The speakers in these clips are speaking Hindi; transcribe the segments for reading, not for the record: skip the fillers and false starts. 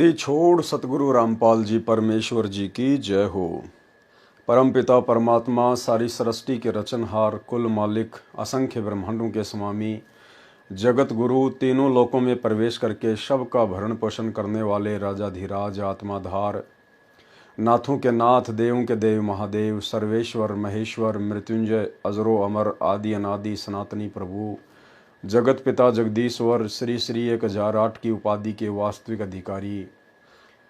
ये छोड़ सतगुरु रामपाल जी परमेश्वर जी की जय हो। परम पिता परमात्मा सारी सृष्टि के रचनहार, कुल मालिक, असंख्य ब्रह्मांडों के स्वामी, जगत गुरु, तीनों लोकों में प्रवेश करके सब का भरण पोषण करने वाले राजाधिराज, आत्माधार, नाथों के नाथ, देवों के देव, महादेव, सर्वेश्वर, महेश्वर, मृत्युंजय, अजरो अमर, आदि अनादि, सनातनी प्रभु, जगत पिता जगदीश्वर, श्री श्री 1008 की उपाधि के वास्तविक अधिकारी,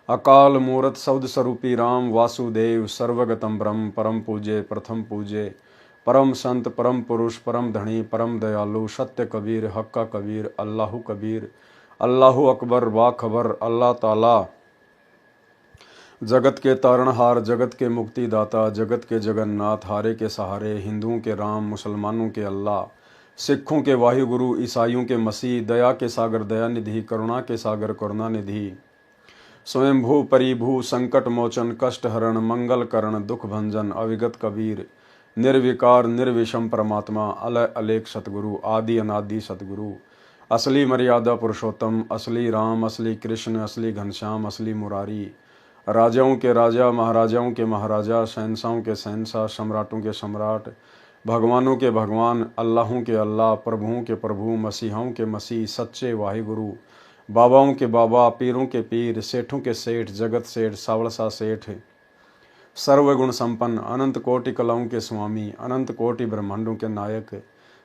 अकाल मूरत शब्द स्वरूपी राम वासुदेव, सर्वगतम ब्रह्म, परम पूज्य, प्रथम पूज्य, परम संत, परम पुरुष, परम धनी, परम दयालु, सत्य कबीर, हक्का कबीर, अल्लाहु कबीर, अल्लाहु अकबर, बाखबर, अल्लाह ताला, जगत के तारणहार, जगत के मुक्तिदाता, जगत के जगन्नाथ, हारे के सहारे, हिंदुओं के राम, मुसलमानों के अल्लाह, सिखों के वाहिगुरु, ईसाइयों के मसीह, दया के सागर दयानिधि, करुणा के सागर करुणानिधि, स्वयंभू परिभू, संकट मोचन, कष्ट हरण, मंगल करण, दुख भंजन, अविगत कबीर, निर्विकार निर्विषम परमात्मा, अलय अलेख सतगुरु, आदि अनादि सतगुरु, असली मर्यादा पुरुषोत्तम, असली राम, असली कृष्ण, असली घनश्याम, असली मुरारी, राजाओं के राजा, महाराजाओं के महाराजा, शहंशाहों के शहंशाह, सम्राटों के सम्राट, भगवानों के भगवान, अल्लाहों के अल्लाह, प्रभुओं के प्रभु, मसीहाओं के मसीह, सच्चे वाहिगुरु, बाबाओं के बाबा, पीरों के पीर, सेठों के सेठ, जगत सेठ, सावलसा सेठ, सर्वगुण संपन्न, अनंत कोटि कलाओं के स्वामी, अनंत कोटि ब्रह्मांडों के नायक,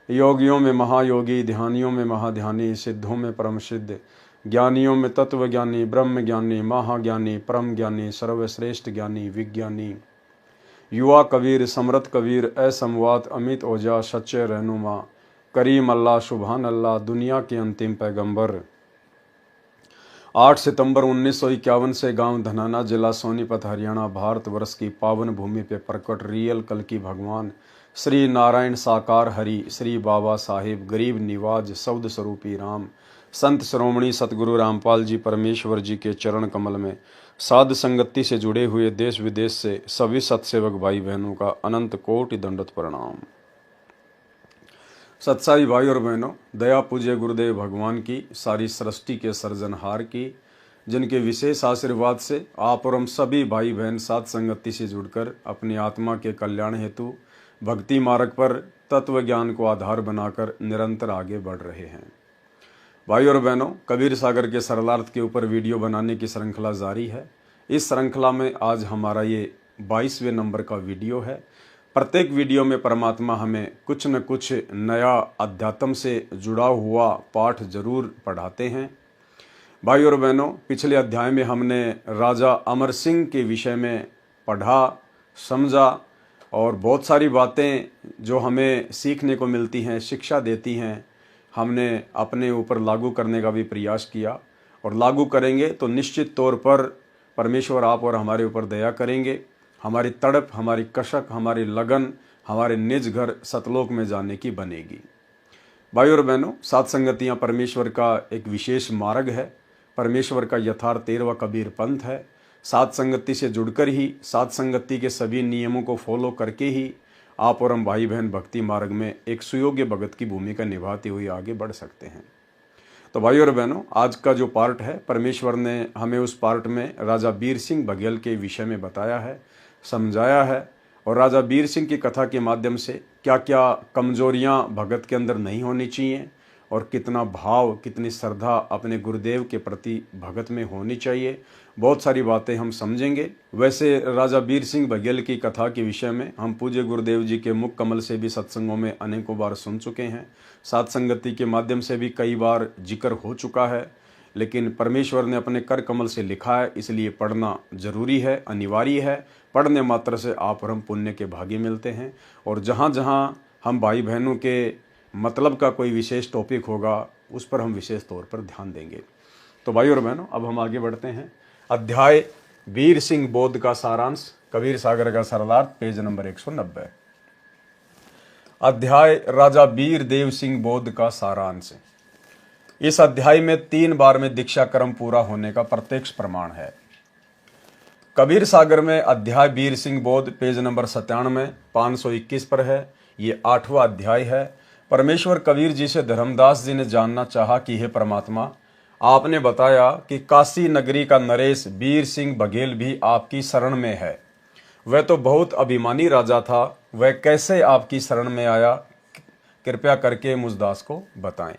योगियों में महायोगी, ध्यानियों में महाध्यानी, सिद्धों में परम सिद्ध, ज्ञानियों में तत्व ज्ञानी, ब्रह्म ज्ञानी, महाज्ञानी, परम ज्ञानी, सर्वश्रेष्ठ ज्ञानी, विज्ञानी, युवा कबीर, समृत कबीर, असमवात, अमित ओझा, सच्चे रहनुमा, करीम अल्लाह, सुबहान अल्लाह, दुनिया के अंतिम पैगंबर। 8 सितंबर 1951 से गांव धनाना, जिला सोनीपत, हरियाणा, भारतवर्ष की पावन भूमि पे प्रकट रियल कल की भगवान श्री नारायण साकार हरि, श्री बाबा साहिब, गरीब निवाज, शब्द स्वरूपी राम, संत श्रोमणी सतगुरु रामपाल जी परमेश्वर जी के चरण कमल में साध संगति से जुड़े हुए देश विदेश से सभी सत्सेवक भाई बहनों का अनंत कोटि दंडवत प्रणाम। सत्साई भाई और बहनों, दया पूज्य गुरुदेव भगवान की, सारी सृष्टि के सर्जनहार की, जिनके विशेष आशीर्वाद से आप और हम सभी भाई बहन साथ संगति से जुड़कर अपनी आत्मा के कल्याण हेतु भक्ति मार्ग पर तत्व ज्ञान को आधार बनाकर निरंतर आगे बढ़ रहे हैं। भाई और बहनों, कबीर सागर के सरलार्थ के ऊपर वीडियो बनाने की श्रृंखला जारी है। इस श्रृंखला में आज हमारा ये 22वें नंबर का वीडियो है। प्रत्येक वीडियो में परमात्मा हमें कुछ न कुछ नया अध्यात्म से जुड़ा हुआ पाठ जरूर पढ़ाते हैं। भाई और बहनों, पिछले अध्याय में हमने राजा अमर सिंह के विषय में पढ़ा, समझा और बहुत सारी बातें जो हमें सीखने को मिलती हैं, शिक्षा देती हैं, हमने अपने ऊपर लागू करने का भी प्रयास किया और लागू करेंगे तो निश्चित तौर पर परमेश्वर आप और हमारे ऊपर दया करेंगे। हमारी तड़प, हमारी कशक, हमारी लगन हमारे निज घर सतलोक में जाने की बनेगी। भाई और बहनों, सात संगतियाँ परमेश्वर का एक विशेष मार्ग है, परमेश्वर का यथार्थ 13वां कबीर पंथ है। सात संगति से जुड़कर ही, सात संगति के सभी नियमों को फॉलो करके ही आप और हम भाई बहन भक्ति मार्ग में एक सुयोग्य भगत की भूमिका निभाते हुए आगे बढ़ सकते हैं। तो भाई और बहनों, आज का जो पार्ट है, परमेश्वर ने हमें उस पार्ट में राजा बीर सिंह बघेल के विषय में बताया है, समझाया है और राजा बीर सिंह की कथा के माध्यम से क्या क्या कमजोरियां भगत के अंदर नहीं होनी चाहिए और कितना भाव, कितनी श्रद्धा अपने गुरुदेव के प्रति भगत में होनी चाहिए, बहुत सारी बातें हम समझेंगे। वैसे राजा बीर सिंह बघेल की कथा के विषय में हम पूज्य गुरुदेव जी के मुख कमल से भी सत्संगों में अनेकों बार सुन चुके हैं, सात संगति के माध्यम से भी कई बार जिक्र हो चुका है, लेकिन परमेश्वर ने अपने कर कमल से लिखा है, इसलिए पढ़ना जरूरी है, अनिवार्य है। पढ़ने मात्र से आप और हम पुण्य के भागी मिलते हैं और जहाँ जहाँ हम भाई बहनों के मतलब का कोई विशेष टॉपिक होगा उस पर हम विशेष तौर पर ध्यान देंगे। तो भाई और बहनों, अब हम आगे बढ़ते हैं। अध्याय वीर सिंह बोध का सारांश, कबीर सागर का सरलार्थ, पेज नंबर 190। अध्याय राजा वीर देव सिंह बोध का सारांश। इस अध्याय में 3 बार में दीक्षा क्रम पूरा होने का प्रत्यक्ष प्रमाण है। कबीर सागर में अध्याय वीर सिंह बोध पेज नंबर 97 521 पर है। ये 8वां अध्याय है। परमेश्वर कबीर जी से धर्मदास जी ने जानना चाहा कि हे परमात्मा, आपने बताया कि काशी नगरी का नरेश वीर सिंह बघेल भी आपकी शरण में है। वह तो बहुत अभिमानी राजा था, वह कैसे आपकी शरण में आया, कृपया करके मुझदास को बताएं।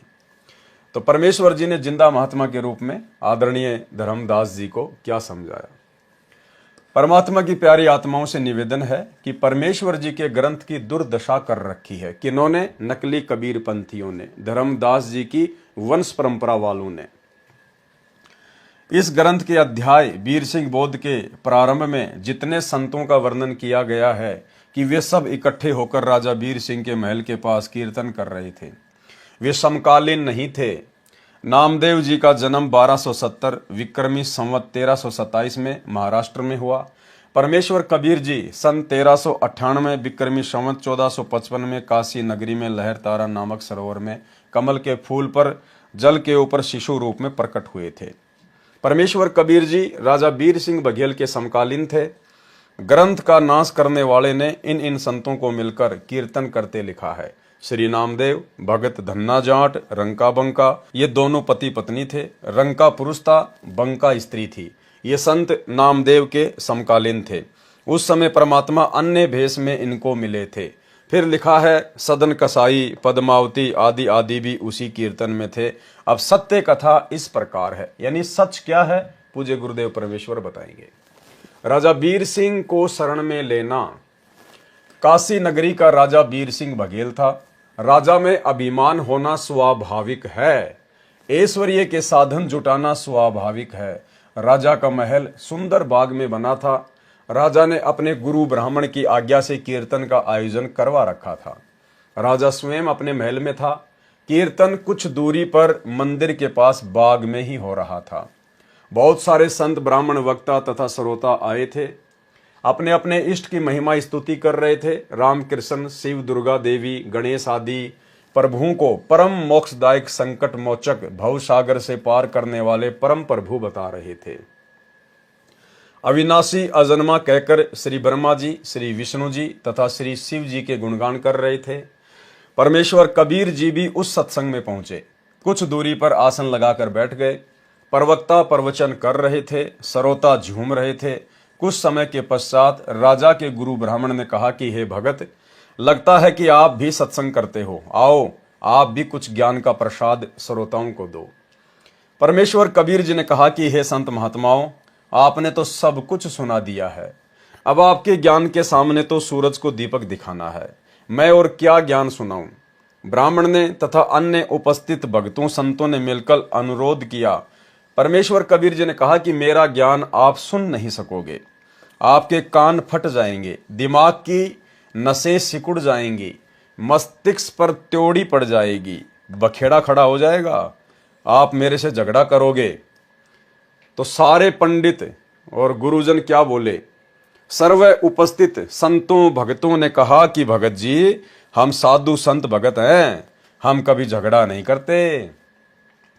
तो परमेश्वर जी ने जिंदा महात्मा के रूप में आदरणीय धर्मदास जी को क्या समझाया। परमात्मा की प्यारी आत्माओं से निवेदन है कि परमेश्वर जी के ग्रंथ की दुर्दशा कर रखी है। किन्होंने? नकली कबीर पंथियों ने, धर्मदास जी की वंश परंपरा वालों ने। इस ग्रंथ के अध्याय वीर सिंह बोध के प्रारंभ में जितने संतों का वर्णन किया गया है कि वे सब इकट्ठे होकर राजा वीर सिंह के महल के पास कीर्तन कर रहे थे, वे समकालीन नहीं थे। नामदेव जी का जन्म 1270 विक्रमी संवत 1327 में महाराष्ट्र में हुआ। परमेश्वर कबीर जी सन 1398 विक्रमी संवत 1455 में काशी नगरी में लहर तारा नामक सरोवर में कमल के फूल पर जल के ऊपर शिशु रूप में प्रकट हुए थे। परमेश्वर कबीर जी राजा वीर सिंह बघेल के समकालीन थे। ग्रंथ का नाश करने वाले ने इन संतों को मिलकर कीर्तन करते लिखा है। श्री नामदेव, भगत धन्ना जाट, रंका बंका, ये दोनों पति पत्नी थे। रंका पुरुष था, बंका स्त्री थी। ये संत नामदेव के समकालीन थे। उस समय परमात्मा अन्य भेष में इनको मिले थे। फिर लिखा है सदन कसाई, पद्मावती आदि आदि भी उसी कीर्तन में थे। अब सत्य कथा इस प्रकार है, यानी सच क्या है पूज्य गुरुदेव परमेश्वर बताएंगे। राजा वीर सिंह को शरण में लेना। काशी नगरी का राजा वीर सिंह बघेल था। राजा में अभिमान होना स्वाभाविक है, ऐश्वर्य के साधन जुटाना स्वाभाविक है। राजा का महल सुंदर बाग में बना था। राजा ने अपने गुरु ब्राह्मण की आज्ञा से कीर्तन का आयोजन करवा रखा था। राजा स्वयं अपने महल में था। कीर्तन कुछ दूरी पर मंदिर के पास बाग में ही हो रहा था। बहुत सारे संत, ब्राह्मण, वक्ता तथा श्रोता आए थे। अपने अपने इष्ट की महिमा स्तुति कर रहे थे। राम, कृष्ण, शिव, दुर्गा देवी, गणेश आदि प्रभुओं को परम मोक्षदायक, संकट मोचक, भव सागर से पार करने वाले परम प्रभु बता रहे थे। अविनाशी अजन्मा कहकर श्री ब्रह्मा जी, श्री विष्णु जी तथा श्री शिव जी के गुणगान कर रहे थे। परमेश्वर कबीर जी भी उस सत्संग में पहुंचे। कुछ दूरी पर आसन लगाकर बैठ गए। प्रवक्ता प्रवचन कर रहे थे, श्रोता झूम रहे थे। कुछ समय के पश्चात राजा के गुरु ब्राह्मण ने कहा कि हे भगत, लगता है कि आप भी सत्संग करते हो, आओ आप भी कुछ ज्ञान का प्रसाद श्रोताओं को दो। परमेश्वर कबीर जी ने कहा कि हे संत महात्माओं, आपने तो सब कुछ सुना दिया है। अब आपके ज्ञान के सामने तो सूरज को दीपक दिखाना है। मैं और क्या ज्ञान सुनाऊं। ब्राह्मण ने तथा अन्य उपस्थित भक्तों संतों ने मिलकर अनुरोध किया। परमेश्वर कबीर जी ने कहा कि मेरा ज्ञान आप सुन नहीं सकोगे, आपके कान फट जाएंगे, दिमाग की नसें सिकुड़ जाएंगी, मस्तिष्क पर त्योड़ी पड़ जाएगी, बखेड़ा खड़ा हो जाएगा, आप मेरे से झगड़ा करोगे। तो सारे पंडित और गुरुजन क्या बोले? सर्व उपस्थित संतों भक्तों ने कहा कि भगत जी, हम साधु संत भगत हैं, हम कभी झगड़ा नहीं करते।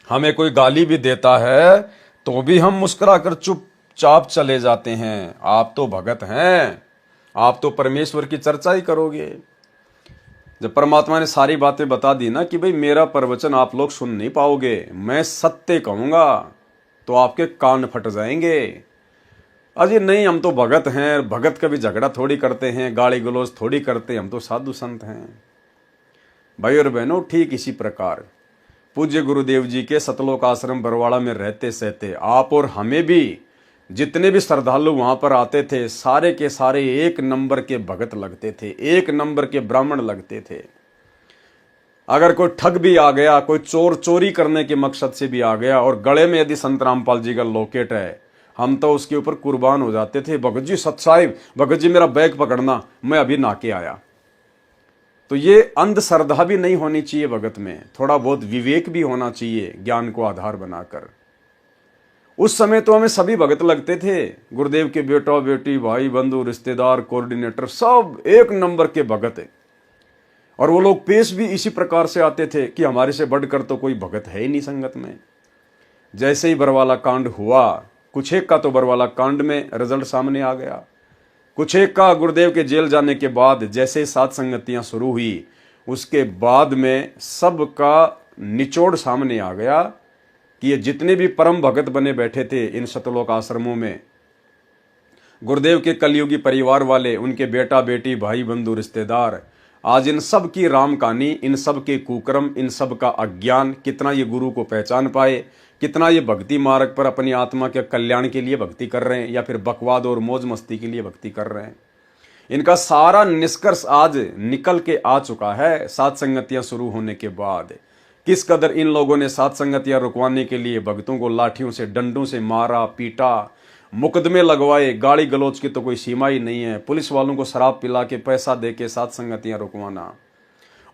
हमें कोई गाली भी देता है तो भी हम मुस्कुराकर चुपचाप चले जाते हैं। आप तो भगत हैं, आप तो परमेश्वर की चर्चा ही करोगे। जब परमात्मा ने सारी बातें बता दी ना कि भाई मेरा प्रवचन आप लोग सुन नहीं पाओगे, मैं सत्य कहूंगा, तो आपके कान फट जाएंगे। अजी नहीं, हम तो भगत हैं, भगत कभी झगड़ा थोड़ी करते हैं, गाली गलौज थोड़ी करते, हम तो साधु संत हैं। भाई और बहनों, ठीक इसी प्रकार पूज्य गुरुदेव जी के सतलोक आश्रम बरवाड़ा में रहते सहते आप और हमें भी, जितने भी श्रद्धालु वहां पर आते थे, सारे के सारे एक नंबर के भगत लगते थे, एक नंबर के ब्राह्मण लगते थे। अगर कोई ठग भी आ गया, कोई चोर चोरी करने के मकसद से भी आ गया और गले में यदि संत रामपाल जी का लॉकेट है, हम तो उसके ऊपर कुर्बान हो जाते थे। भगत जी सत साहिब, भगत जी मेरा बैग पकड़ना, मैं अभी नाके आया। तो ये अंधश्रद्धा भी नहीं होनी चाहिए भगत में, थोड़ा बहुत विवेक भी होना चाहिए ज्ञान को आधार बनाकर। उस समय तो हमें सभी भगत लगते थे, गुरुदेव के बेटा बेटी, भाई बंधु, रिश्तेदार, कोऑर्डिनेटर, सब एक नंबर के भगत। और वो लोग पेश भी इसी प्रकार से आते थे कि हमारे से बढ़कर तो कोई भगत है ही नहीं संगत में। जैसे ही बरवाला कांड हुआ, कुछ एक का तो बरवाला कांड में रिजल्ट सामने आ गया, कुछ एक का गुरुदेव के जेल जाने के बाद जैसे सात संगतियां शुरू हुई, उसके बाद में सबका निचोड़ सामने आ गया कि ये जितने भी परम भगत बने बैठे थे इन सतलोक आश्रमों में, गुरुदेव के कलयुगी परिवार वाले, उनके बेटा बेटी भाई बंधु रिश्तेदार, आज इन सब की राम कहानी, इन सब के कुकर्म, इन सब का अज्ञान, कितना ये गुरु को पहचान पाए, कितना ये भक्ति मार्ग पर अपनी आत्मा के कल्याण के लिए भक्ति कर रहे हैं या फिर बकवाद और मौज मस्ती के लिए भक्ति कर रहे हैं, इनका सारा निष्कर्ष आज निकल के आ चुका है सात संगतियां शुरू होने के बाद। किस कदर इन लोगों ने सात संगतियां रुकवाने के लिए भक्तों को लाठियों से डंडों से मारा पीटा, मुकदमे लगवाए, गाली गलौज की तो कोई सीमा ही नहीं है, पुलिस वालों को शराब पिला के पैसा दे के सात संगतियां रुकवाना,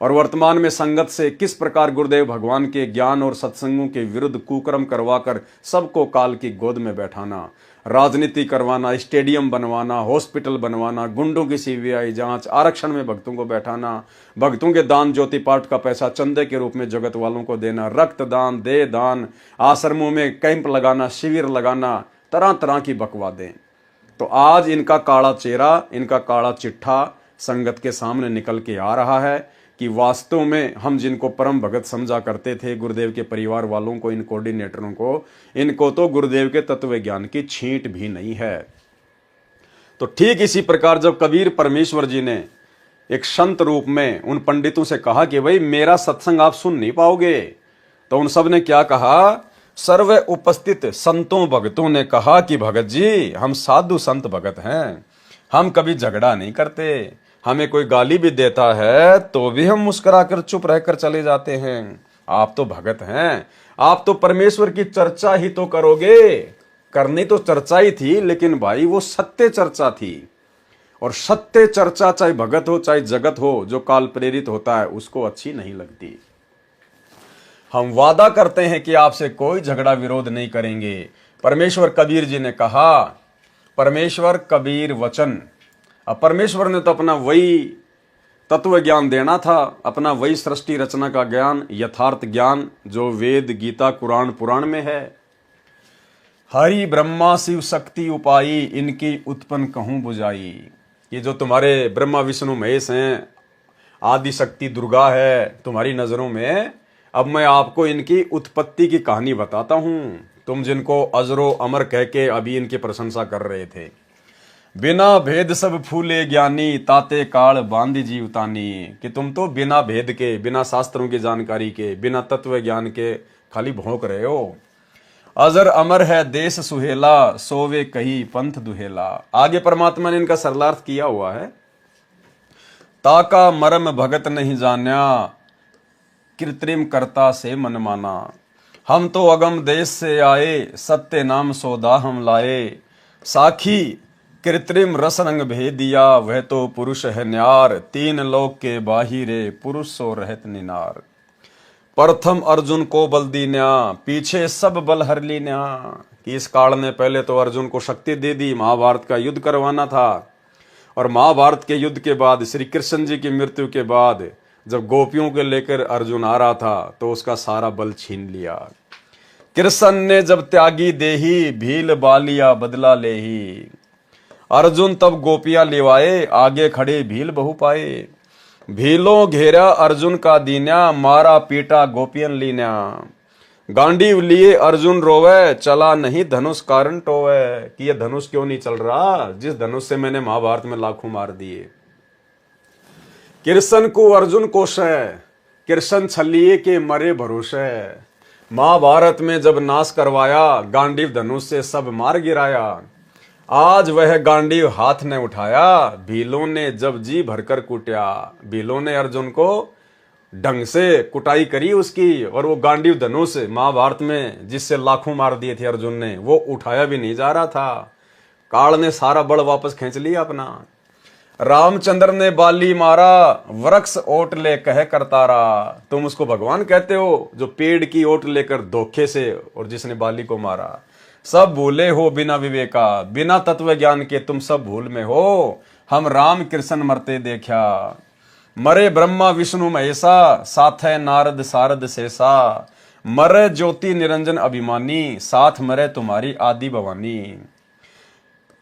और वर्तमान में संगत से किस प्रकार गुरुदेव भगवान के ज्ञान और सत्संगों के विरुद्ध कुकर्म करवाकर सबको काल की गोद में बैठाना, राजनीति करवाना, स्टेडियम बनवाना, हॉस्पिटल बनवाना, गुंडों की सीबीआई जांच, आरक्षण में भक्तों को बैठाना, भक्तों के दान ज्योति पाठ का पैसा चंदे के रूप में जगत वालों को देना, रक्तदान, देह दान, आश्रमों में कैंप लगाना, शिविर लगाना, तरह तरह की बकवादें। तो आज इनका काला चेहरा, इनका काला चिट्ठा संगत के सामने निकल के आ रहा है कि वास्तव में हम जिनको परम भगत समझा करते थे, गुरुदेव के परिवार वालों को, इन कोऑर्डिनेटरों को, इनको तो गुरुदेव के तत्व ज्ञान की छींट भी नहीं है। तो ठीक इसी प्रकार जब कबीर परमेश्वर जी ने एक संत रूप में उन पंडितों से कहा कि भाई मेरा सत्संग आप सुन नहीं पाओगे, तो उन सब ने क्या कहा? सर्व उपस्थित संतों भगतों ने कहा कि भगत जी हम साधु संत भगत हैं, हम कभी झगड़ा नहीं करते, हमें कोई गाली भी देता है तो भी हम मुस्कुराकर चुप रहकर चले जाते हैं। आप तो भगत हैं, आप तो परमेश्वर की चर्चा ही तो करोगे। करनी तो चर्चा ही थी, लेकिन भाई वो सत्य चर्चा थी, और सत्य चर्चा चाहे भगत हो चाहे जगत हो, जो काल प्रेरित होता है उसको अच्छी नहीं लगती। हम वादा करते हैं कि आपसे कोई झगड़ा विरोध नहीं करेंगे। परमेश्वर कबीर जी ने कहा, परमेश्वर कबीर वचन। अब परमेश्वर ने तो अपना वही तत्व ज्ञान देना था, अपना वही सृष्टि रचना का ज्ञान, यथार्थ ज्ञान जो वेद गीता कुरान पुराण में है। हरि ब्रह्मा शिव शक्ति उपाई, इनकी उत्पन्न कहूं बुझाई। ये जो तुम्हारे ब्रह्मा विष्णु महेश हैं, आदि शक्ति दुर्गा है तुम्हारी नजरों में, अब मैं आपको इनकी उत्पत्ति की कहानी बताता हूं। तुम जिनको अजरो अमर कह के अभी इनकी प्रशंसा कर रहे थे। बिना भेद सब फूले ज्ञानी, ताते काल बांधी जीवतानी। कि तुम तो बिना भेद के, बिना शास्त्रों की जानकारी के, बिना तत्व ज्ञान के खाली भौंक रहे हो। अजर अमर है देश सुहेला, सोवे कही पंथ दुहेला। आगे परमात्मा ने इनका सरलार्थ किया हुआ है। ताका मरम भगत नहीं जान्या, कृत्रिम करता से मन माना। हम तो अगम देश से आए, सत्य नाम सौदा हम लाए। साखी कृत्रिम रस रंग भेद दिया, वह तो पुरुष है न्यार। तीन लोक के बाहिरे, पुरुष सो रहत निनार। प्रथम अर्जुन को बल दीन्या, पीछे सब बल हर लीन्या। कि इस काल ने पहले तो अर्जुन को शक्ति दे दी, महाभारत का युद्ध करवाना था। और महाभारत के युद्ध के बाद, श्री कृष्ण जी की मृत्यु के बाद, जब गोपियों के लेकर अर्जुन आ रहा था तो उसका सारा बल छीन लिया। कृष्ण ने जब त्यागी देही, भील बालिया बदला लेही। अर्जुन तब गोपियां लेवाए, आगे खड़े भील बहु पाए। भीलों घेरा अर्जुन का दीन्या, मारा पीटा गोपियन लीन्या। गांडीव लिए अर्जुन रोवे, चला नहीं धनुष कारण टोवे। कि ये धनुष क्यों नहीं चल रहा, जिस धनुष से मैंने महाभारत में लाखों मार दिए। कृष्ण को अर्जुन कोशे, कृष्ण छलिए के मरे भरोसे। महाभारत में जब नाश करवाया, गांडीव धनुष से सब मार गिराया। आज वह गांडीव हाथ ने उठाया, भीलों ने जब जी भरकर कूटा। भीलों ने अर्जुन को ढंग से कुटाई करी उसकी, और वो गांडीव धनुष महाभारत में जिससे लाखों मार दिए थे अर्जुन ने, वो उठाया भी नहीं जा रहा था। काल ने सारा बल वापस खींच लिया अपना। रामचंद्र ने बाली मारा, वृक्ष ओट ले कह करतारा। तुम उसको भगवान कहते हो जो पेड़ की ओट लेकर धोखे से, और जिसने बाली को मारा। सब भूले हो बिना विवेका, बिना तत्व ज्ञान के तुम सब भूल में हो। हम राम कृष्ण मरते देखा, मरे ब्रह्मा विष्णु महेशा। साथ नारद सारद शेषा, मरे ज्योति निरंजन अभिमानी। साथ मरे तुम्हारी आदि भवानी।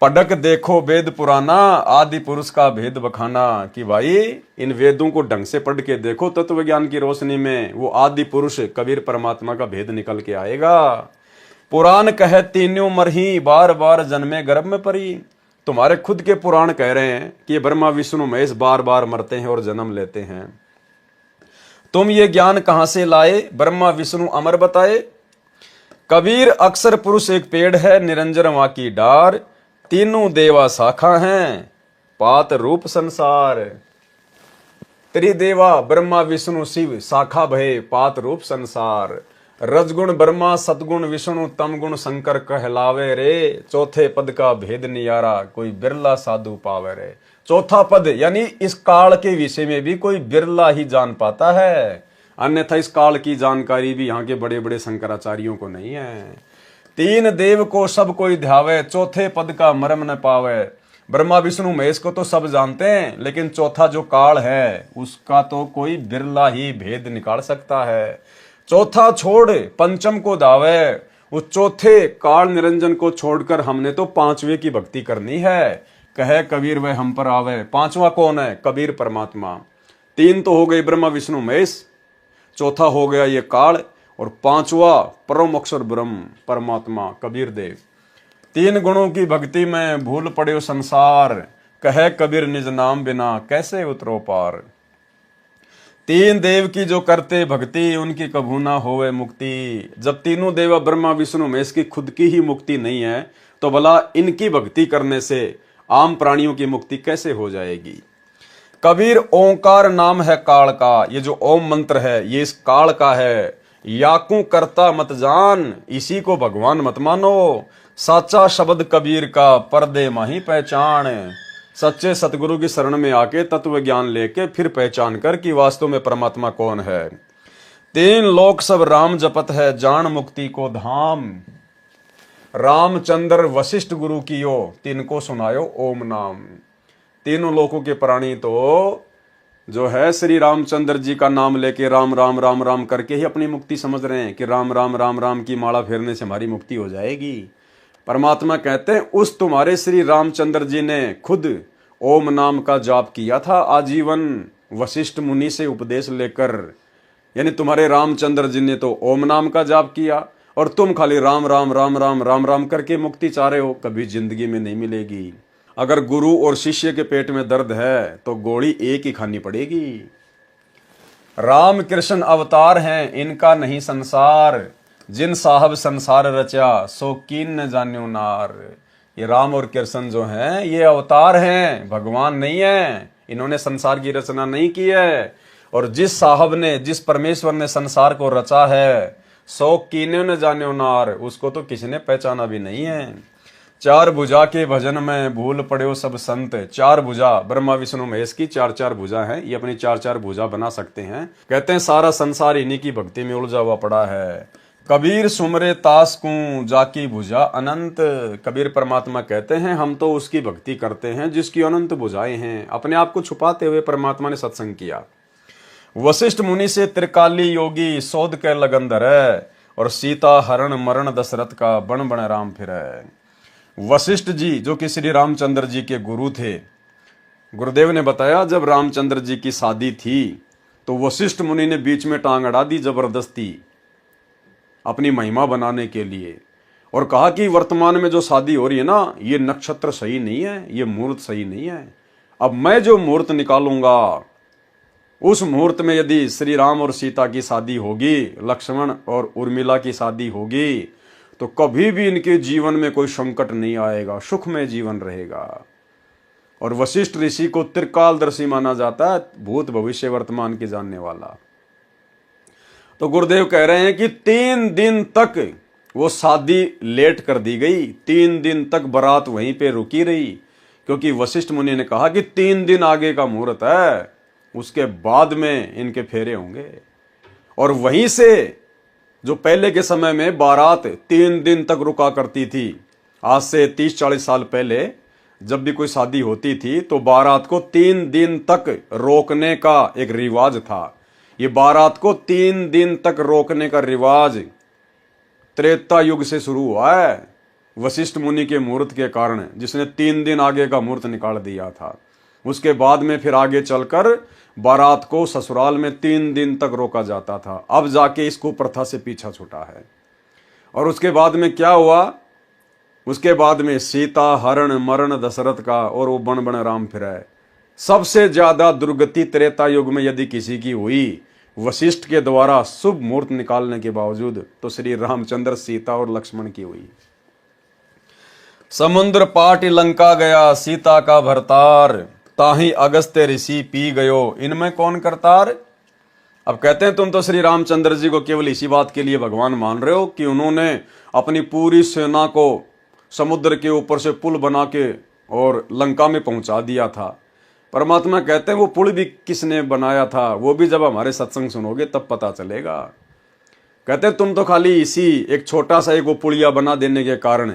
पढ़क देखो वेद पुराना, आदि पुरुष का भेद बखाना। कि भाई इन वेदों को ढंग से पढ़ के देखो, तत्व ज्ञान की रोशनी में वो आदि पुरुष कबीर परमात्मा का भेद निकल के आएगा। पुराण कहे तीनों मरही, बार बार जन्मे गर्भ में परी। तुम्हारे खुद के पुराण कह रहे हैं कि ये ब्रह्मा विष्णु महेश बार बार मरते हैं और जन्म लेते हैं। तुम ये ज्ञान कहां से लाए, ब्रह्मा विष्णु अमर बताए। कबीर अक्षर पुरुष एक पेड़ है, निरंजन वहां की डार। तीनों देवा शाखा हैं, पात रूप संसार। त्रिदेवा ब्रह्मा विष्णु शिव, शाखा भय पात रूप संसार। रजगुण ब्रह्मा, सतगुण विष्णु, तम गुण शंकर कहलावे रे। चौथे पद का भेद नियारा, कोई बिरला साधु पावे रे। चौथा पद यानी इस काल के विषय में भी कोई बिरला ही जान पाता है, अन्यथा इस काल की जानकारी भी यहाँ के बड़े बड़े शंकराचार्यों को नहीं है। तीन देव को सब कोई ध्यावे, चौथे पद का मर्म न पावे। ब्रह्मा विष्णु महेश को तो सब जानते हैं, लेकिन चौथा जो काल है उसका तो कोई बिरला ही भेद निकाल सकता है। चौथा छोड़ पंचम को दावे, उस चौथे काल निरंजन को छोड़कर हमने तो पांचवे की भक्ति करनी है। कहे कबीर वह हम पर आवे। पांचवा कौन है? कबीर परमात्मा। तीन तो हो गए ब्रह्मा विष्णु महेश, चौथा हो गया ये काल, और पांचवा परम अक्षर ब्रह्म परमात्मा कबीर देव। तीन गुणों की भक्ति में भूल पड़े संसार, कहे कबीर निज नाम बिना कैसे उतरो पार। तीन देव की जो करते भक्ति, उनकी कभू ना होवे मुक्ति। जब तीनों देवा ब्रह्मा विष्णु महेश की खुद की ही मुक्ति नहीं है, तो भला इनकी भक्ति करने से आम प्राणियों की मुक्ति कैसे हो जाएगी। कबीर ओंकार नाम है काल का, ये जो ओम मंत्र है ये इस काल का है। याकू करता मत जान, इसी को भगवान मत मानो। साचा शब्द कबीर का, पर्दे माही पहचान। सच्चे सतगुरु की शरण में आके तत्व ज्ञान लेके फिर पहचान कर कि वास्तव में परमात्मा कौन है। तीन लोक सब राम जपत है, जान मुक्ति को धाम। रामचंद्र वशिष्ठ गुरु कियो, तिनको सुनायो ओम नाम। तीनों लोकों के प्राणी तो जो है श्री रामचंद्र जी का नाम लेके राम राम राम राम करके ही अपनी मुक्ति समझ रहे हैं कि राम राम राम राम की माला फेरने से हमारी मुक्ति हो जाएगी। परमात्मा कहते हैं उस तुम्हारे श्री रामचंद्र जी ने खुद ओम नाम का जाप किया था आजीवन, वशिष्ठ मुनि से उपदेश लेकर। यानी तुम्हारे रामचंद्र जी ने तो ओम नाम का जाप किया, और तुम खाली राम राम राम राम राम राम करके मुक्ति चाह रहे हो। कभी जिंदगी में नहीं मिलेगी। अगर गुरु और शिष्य के पेट में दर्द है तो गोली एक ही खानी पड़ेगी। राम कृष्ण अवतार हैं, इनका नहीं संसार। जिन साहब संसार रचा, सो कीन न जान्यो नार। ये राम और कृष्ण जो हैं ये अवतार हैं, भगवान नहीं है। इन्होंने संसार की रचना नहीं की है। और जिस साहब ने, जिस परमेश्वर ने संसार को रचा है, सो कीने न जान्यो नार, उसको तो किसी ने पहचाना भी नहीं है। चार भुजा के भजन में भूल पड़े सब संत। चार भुजा ब्रह्मा विष्णु महेश की चार चार भुजा हैं, ये अपनी चार चार भुजा बना सकते हैं। कहते हैं सारा संसार इन्हीं की भक्ति में उलझा हुआ पड़ा है। कबीर सुमरे तास को जाकी भुजा अनंत। कबीर परमात्मा कहते हैं हम तो उसकी भक्ति करते हैं जिसकी अनंत भुजाएं हैं। अपने आप को छुपाते हुए परमात्मा ने सत्संग किया। वशिष्ठ मुनि से त्रिकाली योगी, शोध के लगन धरे। और सीता हरण मरण दशरथ का, बन बन राम फिरे। वशिष्ठ जी जो कि श्री रामचंद्र जी के गुरु थे, गुरुदेव ने बताया जब रामचंद्र जी की शादी थी तो वशिष्ठ मुनि ने बीच में टांग अड़ा दी जबरदस्ती अपनी महिमा बनाने के लिए, और कहा कि वर्तमान में जो शादी हो रही है ना, ये नक्षत्र सही नहीं है, ये मुहूर्त सही नहीं है। अब मैं जो मुहूर्त निकालूंगा उस मुहूर्त में यदि श्री राम और सीता की शादी होगी, लक्ष्मण और उर्मिला की शादी होगी, तो कभी भी इनके जीवन में कोई संकट नहीं आएगा, सुख में जीवन रहेगा। और वशिष्ठ ऋषि को त्रिकालदर्शी माना जाता है, भूत भविष्य वर्तमान के जानने वाला। तो गुरुदेव कह रहे हैं कि 3 दिन तक वो शादी लेट कर दी गई। 3 दिन तक बारात वहीं पे रुकी रही, क्योंकि वशिष्ठ मुनि ने कहा कि 3 दिन आगे का मुहूर्त है, उसके बाद में इनके फेरे होंगे। और वहीं से जो पहले के समय में बारात 3 दिन तक रुका करती थी, आज से 30-40 साल पहले जब भी कोई शादी होती थी तो बारात को 3 दिन तक रोकने का एक रिवाज था। ये बारात को 3 दिन तक रोकने का रिवाज त्रेता युग से शुरू हुआ है। वशिष्ठ मुनि के मुहूर्त के कारण, जिसने 3 दिन आगे का मुहूर्त निकाल दिया था। उसके बाद में फिर आगे चलकर बारात को ससुराल में 3 दिन तक रोका जाता था। अब जाके इस कुप्रथा से पीछा छूटा है। और उसके बाद में क्या हुआ? उसके बाद में सीता हरण मरण दशरथ का, और वो बन बन राम फिराए। सबसे ज्यादा दुर्गति त्रेता युग में यदि किसी की हुई वशिष्ठ के द्वारा शुभ मुहूर्त निकालने के बावजूद, तो श्री रामचंद्र सीता और लक्ष्मण की हुई। समुद्र पाट लंका गया सीता का भरतार, ताही अगस्त्य ऋषि पी गयो इनमें कौन करतार। अब कहते हैं तुम तो श्री रामचंद्र जी को केवल इसी बात के लिए भगवान मान रहे हो कि उन्होंने अपनी पूरी सेना को समुद्र के ऊपर से पुल बना के और लंका में पहुंचा दिया था। परमात्मा कहते हैं वो पुल भी किसने बनाया था, वो भी जब हमारे सत्संग सुनोगे तब पता चलेगा। कहते हैं तुम तो खाली इसी एक छोटा सा एक वो पुलिया बना देने के कारण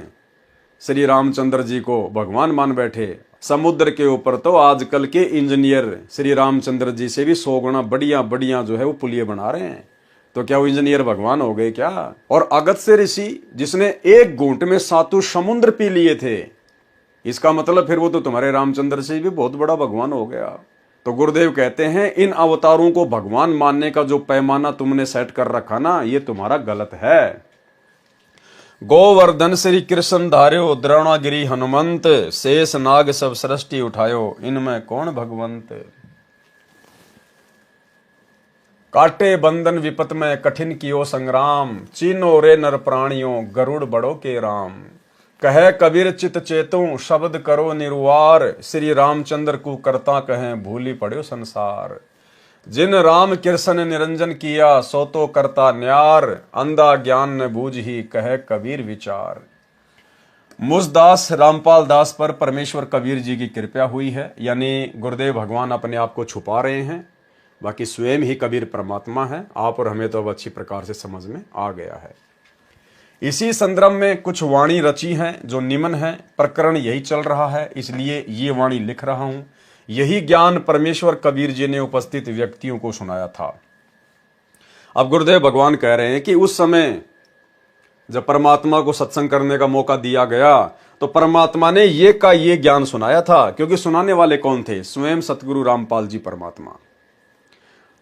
श्री रामचंद्र जी को भगवान मान बैठे। समुद्र के ऊपर तो आजकल के इंजीनियर श्री रामचंद्र जी से भी 100 गुना बढ़िया बढ़िया जो है वो पुलिया बना रहे हैं। तो क्या वो इंजीनियर भगवान हो गए क्या? और अगस्त्य ऋषि जिसने एक घूंट में 7 समुद्र पी लिए थे, इसका मतलब फिर वो तो तुम्हारे रामचंद्र से भी बहुत बड़ा भगवान हो गया। तो गुरुदेव कहते हैं इन अवतारों को भगवान मानने का जो पैमाना तुमने सेट कर रखा ना, ये तुम्हारा गलत है। गोवर्धन श्री कृष्ण धार्यो द्रोणागिरी हनुमंत, शेष नाग सब सृष्टि उठायो इनमें कौन भगवंत। काटे बंधन विपत में कठिन कियो संग्राम, चीनो रे नर प्राणियों गरुड़ बड़ो के राम। कहे कबीर चित चेतु शब्द करो निरुवार, श्री रामचंद्र को करता कहें भूली पड़ो संसार। जिन राम कृष्ण निरंजन किया सो तो करता न्यार, अंधा ज्ञान न बूझ ही कहे कबीर विचार। मुझदास रामपाल दास पर परमेश्वर कबीर जी की कृपा हुई है, यानी गुरुदेव भगवान अपने आप को छुपा रहे हैं, बाकी स्वयं ही कबीर परमात्मा है। आप और हमें तो अब अच्छी प्रकार से समझ में आ गया है। इसी संदर्भ में कुछ वाणी रची हैं जो निम्न है। प्रकरण यही चल रहा है, इसलिए ये वाणी लिख रहा हूं। यही ज्ञान परमेश्वर कबीर जी ने उपस्थित व्यक्तियों को सुनाया था। अब गुरुदेव भगवान कह रहे हैं कि उस समय जब परमात्मा को सत्संग करने का मौका दिया गया तो परमात्मा ने ये का ये ज्ञान सुनाया था, क्योंकि सुनाने वाले कौन थे? स्वयं सतगुरु रामपाल जी परमात्मा।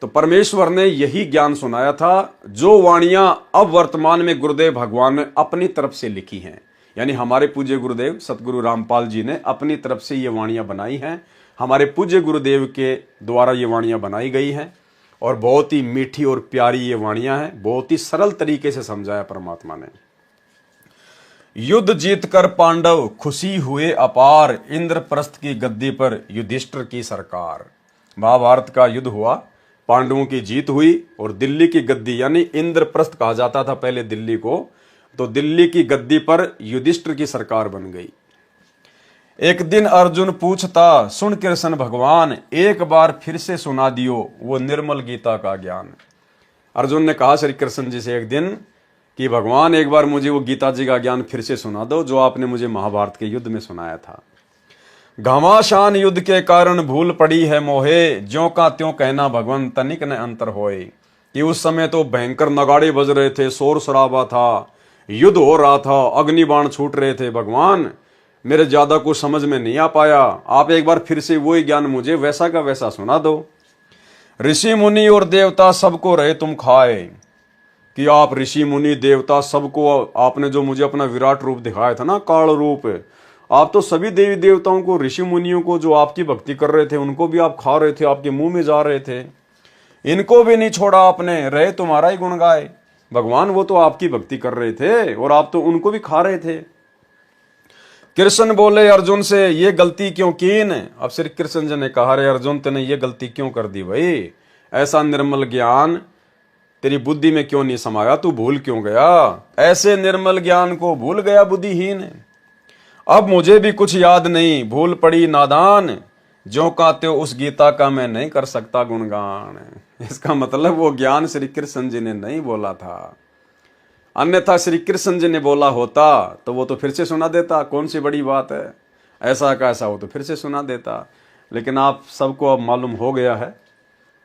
तो परमेश्वर ने यही ज्ञान सुनाया था जो वाणियां अब वर्तमान में गुरुदेव भगवान ने अपनी तरफ से लिखी हैं, यानी हमारे पूज्य गुरुदेव सतगुरु रामपाल जी ने अपनी तरफ से ये वाणियां बनाई हैं। हमारे पूज्य गुरुदेव के द्वारा ये वाणियां बनाई गई हैं और बहुत ही मीठी और प्यारी ये वाणियां हैं। बहुत ही सरल तरीके से समझाया परमात्मा ने। युद्ध जीतकर पांडव खुशी हुए अपार, इंद्रप्रस्थ की गद्दी पर युधिष्ठिर की सरकार। महाभारत का युद्ध हुआ, पांडवों की जीत हुई और दिल्ली की गद्दी, यानी इंद्रप्रस्थ कहा जाता था पहले दिल्ली को, तो दिल्ली की गद्दी पर युधिष्ठिर की सरकार बन गई। एक दिन अर्जुन पूछता सुन कृष्ण भगवान, एक बार फिर से सुना दियो वो निर्मल गीता का ज्ञान। अर्जुन ने कहा श्री कृष्ण जी से एक दिन कि भगवान एक बार मुझे वो गीता जी का ज्ञान फिर से सुना दो जो आपने मुझे महाभारत के युद्ध में सुनाया था। घमासान युद्ध के कारण भूल पड़ी है मोहे, ज्यों का त्यों कहना भगवान तनिक न अंतर होए। कि उस समय तो भयंकर नगाड़े बज रहे थे, शोर शराबा था, युद्ध हो रहा था, अग्निबाण छूट रहे थे। भगवान मेरे ज्यादा कुछ समझ में नहीं आ पाया, आप एक बार फिर से वही ज्ञान मुझे वैसा का वैसा सुना दो। ऋषि मुनि और देवता सबको रहे तुम खाए, कि आप ऋषि मुनि देवता सबको आपने जो मुझे अपना विराट रूप दिखाया था ना, काल रूप, आप तो सभी देवी देवताओं को, ऋषि मुनियों को जो आपकी भक्ति कर रहे थे उनको भी आप खा रहे थे, आपके मुंह में जा रहे थे। इनको भी नहीं छोड़ा आपने, रहे तुम्हारा ही गुण गाए। भगवान वो तो आपकी भक्ति कर रहे थे और आप तो उनको भी खा रहे थे। कृष्ण बोले अर्जुन से ये गलती क्यों कीन। अब श्री कृष्ण जी ने कहा रे अर्जुन तेने ये गलती क्यों कर दी भाई, ऐसा निर्मल ज्ञान तेरी बुद्धि में क्यों नहीं समाया, तू भूल क्यों गया, ऐसे निर्मल ज्ञान को भूल गया बुद्धिहीन। अब मुझे भी कुछ याद नहीं, भूल पड़ी नादान, जो कहते हो उस गीता का मैं नहीं कर सकता गुणगान। इसका मतलब वो ज्ञान श्री कृष्ण जी ने नहीं बोला था, अन्यथा श्री कृष्ण जी ने बोला होता तो वो तो फिर से सुना देता, कौन सी बड़ी बात है, ऐसा का ऐसा हो तो फिर से सुना देता। लेकिन आप सबको अब मालूम हो गया है,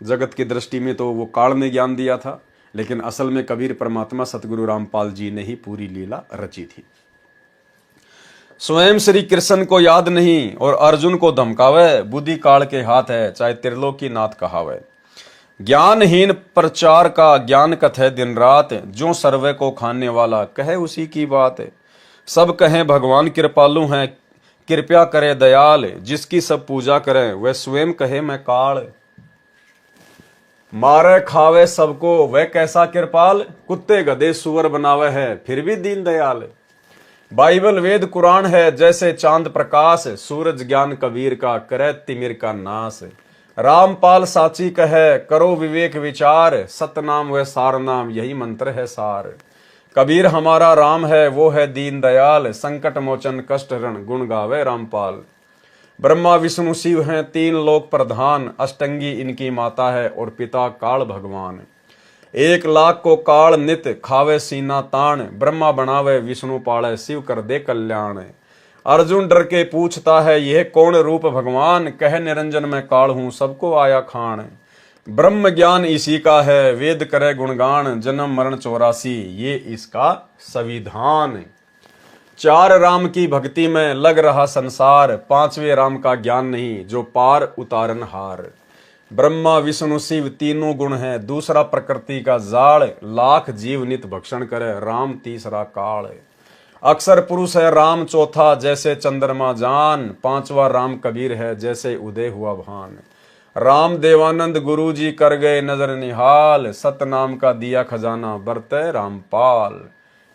जगत की दृष्टि में तो वो काल ने ज्ञान दिया था, लेकिन असल में कबीर परमात्मा सतगुरु रामपाल जी ने ही पूरी लीला रची थी। स्वयं श्री कृष्ण को याद नहीं और अर्जुन को धमकावे, बुद्धि काल के हाथ है चाहे त्रिलोकी नाथ कहावे। ज्ञानहीन प्रचार का ज्ञान कथे दिन रात, जो सर्वे को खाने वाला कहे उसी की बात। सब कहें भगवान कृपालु हैं, कृपया करे दयाल, जिसकी सब पूजा करें वह स्वयं कहे मैं काल। मारे खावे सबको वह कैसा कृपाल, कुत्ते गधे सुअर बनावे है फिर भी दीन दयाल। बाइबल वेद कुरान है जैसे चांद प्रकाश, सूरज ज्ञान कबीर का करे तिमिर का नाश। रामपाल साची कहे करो विवेक विचार, सतनाम व सार नाम यही मंत्र है सार। कबीर हमारा राम है वो है दीन दयाल, संकट मोचन कष्ट हरण गुण गावे रामपाल। ब्रह्मा विष्णु शिव हैं तीन लोक प्रधान, अष्टंगी इनकी माता है और पिता काल भगवान। 1,00,000 को काल नित खावे सीना ताण, ब्रह्मा बनावे विष्णु पाले शिव कर दे कल्याण। अर्जुन डर के पूछता है यह कौन रूप भगवान, कह निरंजन मैं काल हूं सबको आया खान। ब्रह्म ज्ञान इसी का है वेद करे गुणगान, जन्म मरण 84 ये इसका संविधान। 4 राम की भक्ति में लग रहा संसार, 5वें राम का ज्ञान नहीं जो पार उतारन हार। ब्रह्मा विष्णु शिव तीनों गुण हैं, दूसरा प्रकृति का जाड़, लाख जीव नित भक्षण करे राम तीसरा काल। अक्षर पुरुष है राम चौथा जैसे चंद्रमा जान, 5वां राम कबीर है जैसे उदय हुआ भान। राम देवानंद गुरु जी कर गए नजर निहाल, सतनाम का दिया खजाना बरते रामपाल।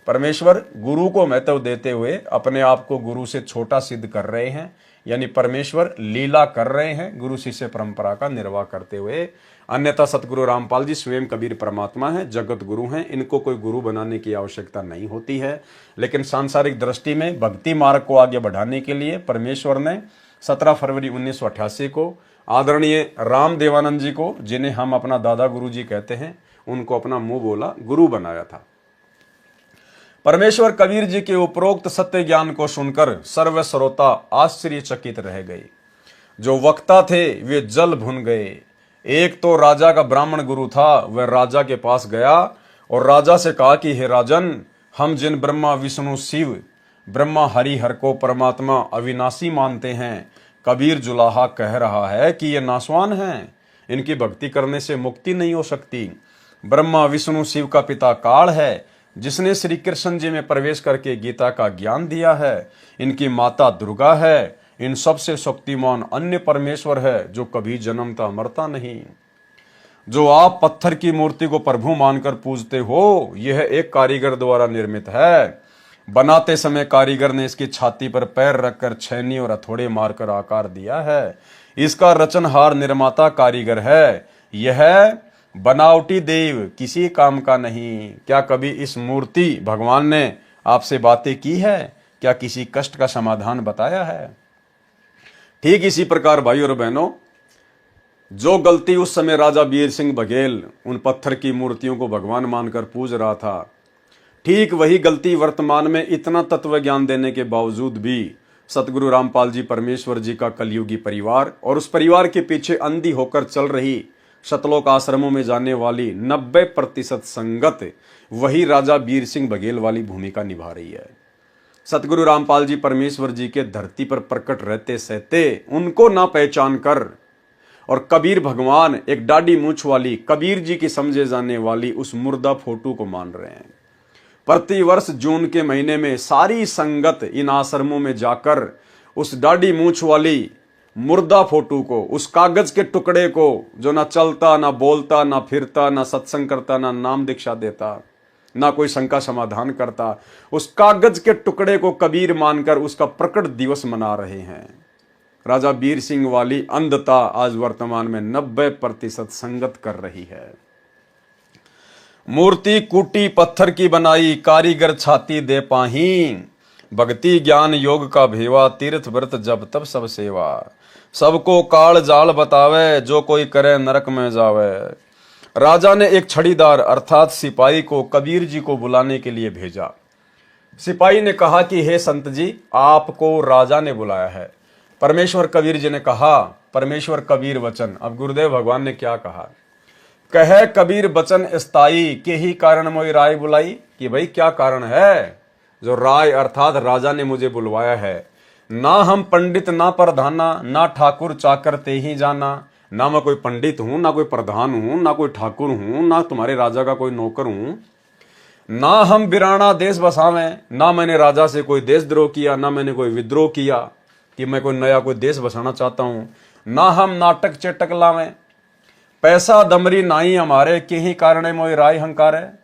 परमेश्वर गुरु को महत्व देते हुए अपने आप को गुरु से छोटा सिद्ध कर रहे हैं, यानी परमेश्वर लीला कर रहे हैं गुरु शिष्य परंपरा का निर्वाह करते हुए। अन्यथा सतगुरु रामपाल जी स्वयं कबीर परमात्मा हैं, जगत गुरु हैं, इनको कोई गुरु बनाने की आवश्यकता नहीं होती है। लेकिन सांसारिक दृष्टि में भक्ति मार्ग को आगे बढ़ाने के लिए परमेश्वर ने 17 फरवरी 1988 को आदरणीय राम देवानंद जी को, जिन्हें हम अपना दादा गुरु जी कहते हैं, उनको अपना मुंह बोला गुरु बनाया था। परमेश्वर कबीर जी के उपरोक्त सत्य ज्ञान को सुनकर सर्व श्रोता आश्चर्यचकित रह गए। जो वक्ता थे वे जल भुन गए। एक तो राजा का ब्राह्मण गुरु था, वह राजा के पास गया और राजा से कहा कि हे राजन, हम जिन ब्रह्मा विष्णु शिव ब्रह्मा हरिहर को परमात्मा अविनाशी मानते हैं, कबीर जुलाहा कह रहा है कि ये नासवान हैं, इनकी भक्ति करने से मुक्ति नहीं हो सकती। ब्रह्मा विष्णु शिव का पिता काल है जिसने श्री कृष्ण जी में प्रवेश करके गीता का ज्ञान दिया है। इनकी माता दुर्गा है, इन सबसे शक्तिमान अन्य परमेश्वर है जो कभी जन्मता मरता नहीं। जो आप पत्थर की मूर्ति को प्रभु मानकर पूजते हो, यह एक कारीगर द्वारा निर्मित है। बनाते समय कारीगर ने इसकी छाती पर पैर रखकर छैनी और हथौड़े मारकर आकार दिया है। इसका रचनहार निर्माता कारीगर है। यह बनावटी देव किसी काम का नहीं। क्या कभी इस मूर्ति भगवान ने आपसे बातें की है? क्या किसी कष्ट का समाधान बताया है? ठीक इसी प्रकार भाइयों और बहनों, जो गलती उस समय राजा बीर सिंह बघेल उन पत्थर की मूर्तियों को भगवान मानकर पूज रहा था, ठीक वही गलती वर्तमान में इतना तत्व ज्ञान देने के बावजूद भी सतगुरु रामपाल जी परमेश्वर जी का कलयुगी परिवार और उस परिवार के पीछे अंधी होकर चल रही शतलोक आश्रमों में जाने वाली 90% संगत वही राजा बीर सिंह बघेल वाली भूमिका निभा रही है। सतगुरु रामपाल जी परमेश्वर जी के धरती पर प्रकट रहते सहते उनको ना पहचान कर और कबीर भगवान एक दाढ़ी मूछ वाली कबीर जी की समझे जाने वाली उस मुर्दा फोटो को मान रहे हैं। प्रतिवर्ष जून के महीने में सारी संगत इन आश्रमों में जाकर उस दाढ़ी मूछ वाली मुर्दा फोटो को, उस कागज के टुकड़े को जो ना चलता ना बोलता ना फिरता ना सत्संग करता ना नाम दीक्षा देता ना कोई शंका समाधान करता, उस कागज के टुकड़े को कबीर मानकर उसका प्रकट दिवस मना रहे हैं। राजा बीर सिंह वाली अंधता आज वर्तमान में 90% संगत कर रही है। मूर्ति कूटी पत्थर की बनाई, कारीगर छाती दे पाही, भक्ति ज्ञान योग का भेवा, तीर्थ व्रत जब तब सब सेवा। सबको काल जाल बतावे, जो कोई करे नरक में जावे। राजा ने एक छड़ीदार अर्थात सिपाही को कबीर जी को बुलाने के लिए भेजा। सिपाही ने कहा कि हे संत जी, आपको राजा ने बुलाया है। परमेश्वर कबीर जी ने कहा, परमेश्वर कबीर वचन। अब गुरुदेव भगवान ने क्या कहा? कहे कबीर बचन स्थाई, के ही कारण मोई राय बुलाई। कि भाई क्या कारण है? जो राय अर्थात राजा ने मुझे बुलवाया है, ना हम पंडित ना प्रधाना, ना ठाकुर चाकर ते ही जाना। ना मैं कोई पंडित हूं, ना कोई प्रधान हूं, ना कोई ठाकुर हूं, ना तुम्हारे राजा का कोई नौकर हूं। ना हम बिराना देश बसावें, ना मैंने राजा से कोई देशद्रोह किया, ना मैंने कोई विद्रोह किया कि मैं कोई नया कोई देश बसाना चाहता हूं। ना हम नाटक चेटक लावें, पैसा दमरी नाई हमारे, के ही कारण मोई राय हंकार है।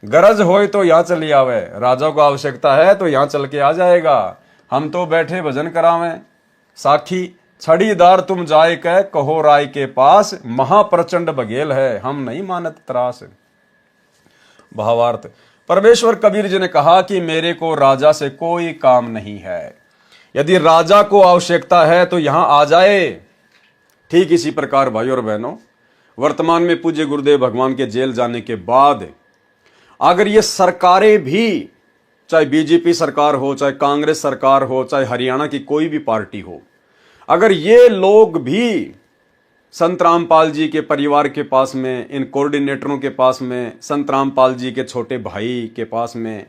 गरज होए तो यहाँ चली आवे, राजा को आवश्यकता है तो यहाँ चल के आ जाएगा। हम तो बैठे भजन करावें, साखी छड़ीदार तुम जाए कह, कहो राय के पास, महाप्रचंड बघेल है, हम नहीं मानत त्रास। भावार्थ, परमेश्वर कबीर जी ने कहा कि मेरे को राजा से कोई काम नहीं है, यदि राजा को आवश्यकता है तो यहां आ जाए। ठीक इसी प्रकार भाई और बहनों, वर्तमान में पूज्य गुरुदेव भगवान के जेल जाने के बाद अगर ये सरकारें भी, चाहे बीजेपी सरकार हो, चाहे कांग्रेस सरकार हो, चाहे हरियाणा की कोई भी पार्टी हो, अगर ये लोग भी संत रामपाल जी के परिवार के पास में, इन कोऑर्डिनेटरों के पास में, संत रामपाल जी के छोटे भाई के पास में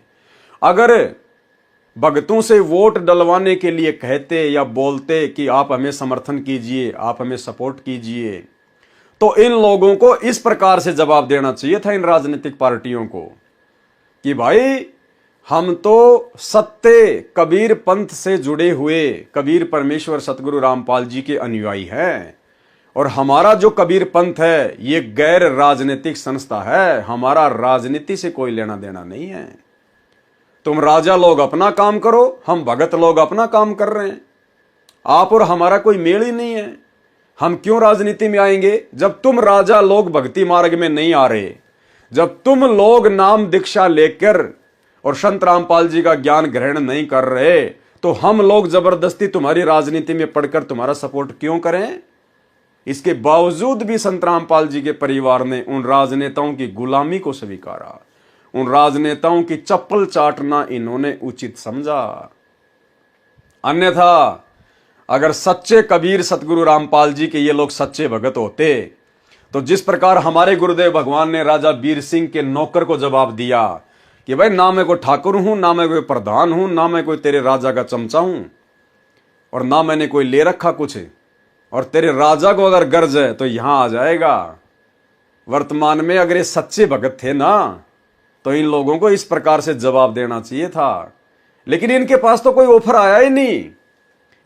अगर भगतों से वोट डलवाने के लिए कहते या बोलते कि आप हमें समर्थन कीजिए, आप हमें सपोर्ट कीजिए, तो इन लोगों को इस प्रकार से जवाब देना चाहिए था, इन राजनीतिक पार्टियों को, कि भाई हम तो सत्य कबीर पंथ से जुड़े हुए कबीर परमेश्वर सतगुरु रामपाल जी के अनुयायी हैं, और हमारा जो कबीर पंथ है ये गैर राजनीतिक संस्था है, हमारा राजनीति से कोई लेना देना नहीं है। तुम राजा लोग अपना काम करो, हम भगत लोग अपना काम कर रहे हैं, आप और हमारा कोई मेल ही नहीं है। हम क्यों राजनीति में आएंगे जब तुम राजा लोग भक्ति मार्ग में नहीं आ रहे, जब तुम लोग नाम दीक्षा लेकर और संत रामपाल जी का ज्ञान ग्रहण नहीं कर रहे, तो हम लोग जबरदस्ती तुम्हारी राजनीति में पढ़कर तुम्हारा सपोर्ट क्यों करें। इसके बावजूद भी संत रामपाल जी के परिवार ने उन राजनेताओं की गुलामी को स्वीकारा, उन राजनेताओं की चप्पल चाटना इन्होंने उचित समझा। अन्यथा अगर सच्चे कबीर सतगुरु रामपाल जी के ये लोग सच्चे भगत होते, तो जिस प्रकार हमारे गुरुदेव भगवान ने राजा बीर सिंह के नौकर को जवाब दिया कि भाई ना मैं कोई ठाकुर हूं, ना मैं कोई प्रधान हूं, ना मैं कोई तेरे राजा का चमचा हूं, और ना मैंने कोई ले रखा कुछ, और तेरे राजा को अगर गर्ज है तो यहां आ जाएगा। वर्तमान में अगर ये सच्चे भगत थे ना, तो इन लोगों को इस प्रकार से जवाब देना चाहिए था। लेकिन इनके पास तो कोई ऑफर आया ही नहीं,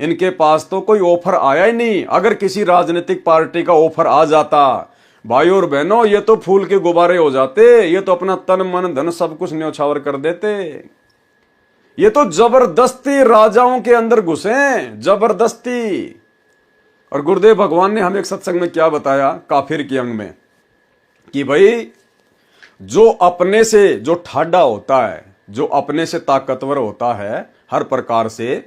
इनके पास तो कोई ऑफर आया ही नहीं। अगर किसी राजनीतिक पार्टी का ऑफर आ जाता, भाई और बहनों, ये तो फूल के गुब्बारे हो जाते, ये तो अपना तन मन धन सब कुछ न्यौछावर कर देते। ये तो जबरदस्ती राजाओं के अंदर घुसे, जबरदस्ती। और गुरुदेव भगवान ने हमें एक सत्संग में क्या बताया, काफिर के अंग में, कि भाई जो अपने से जो ठाडा होता है, जो अपने से ताकतवर होता है हर प्रकार से,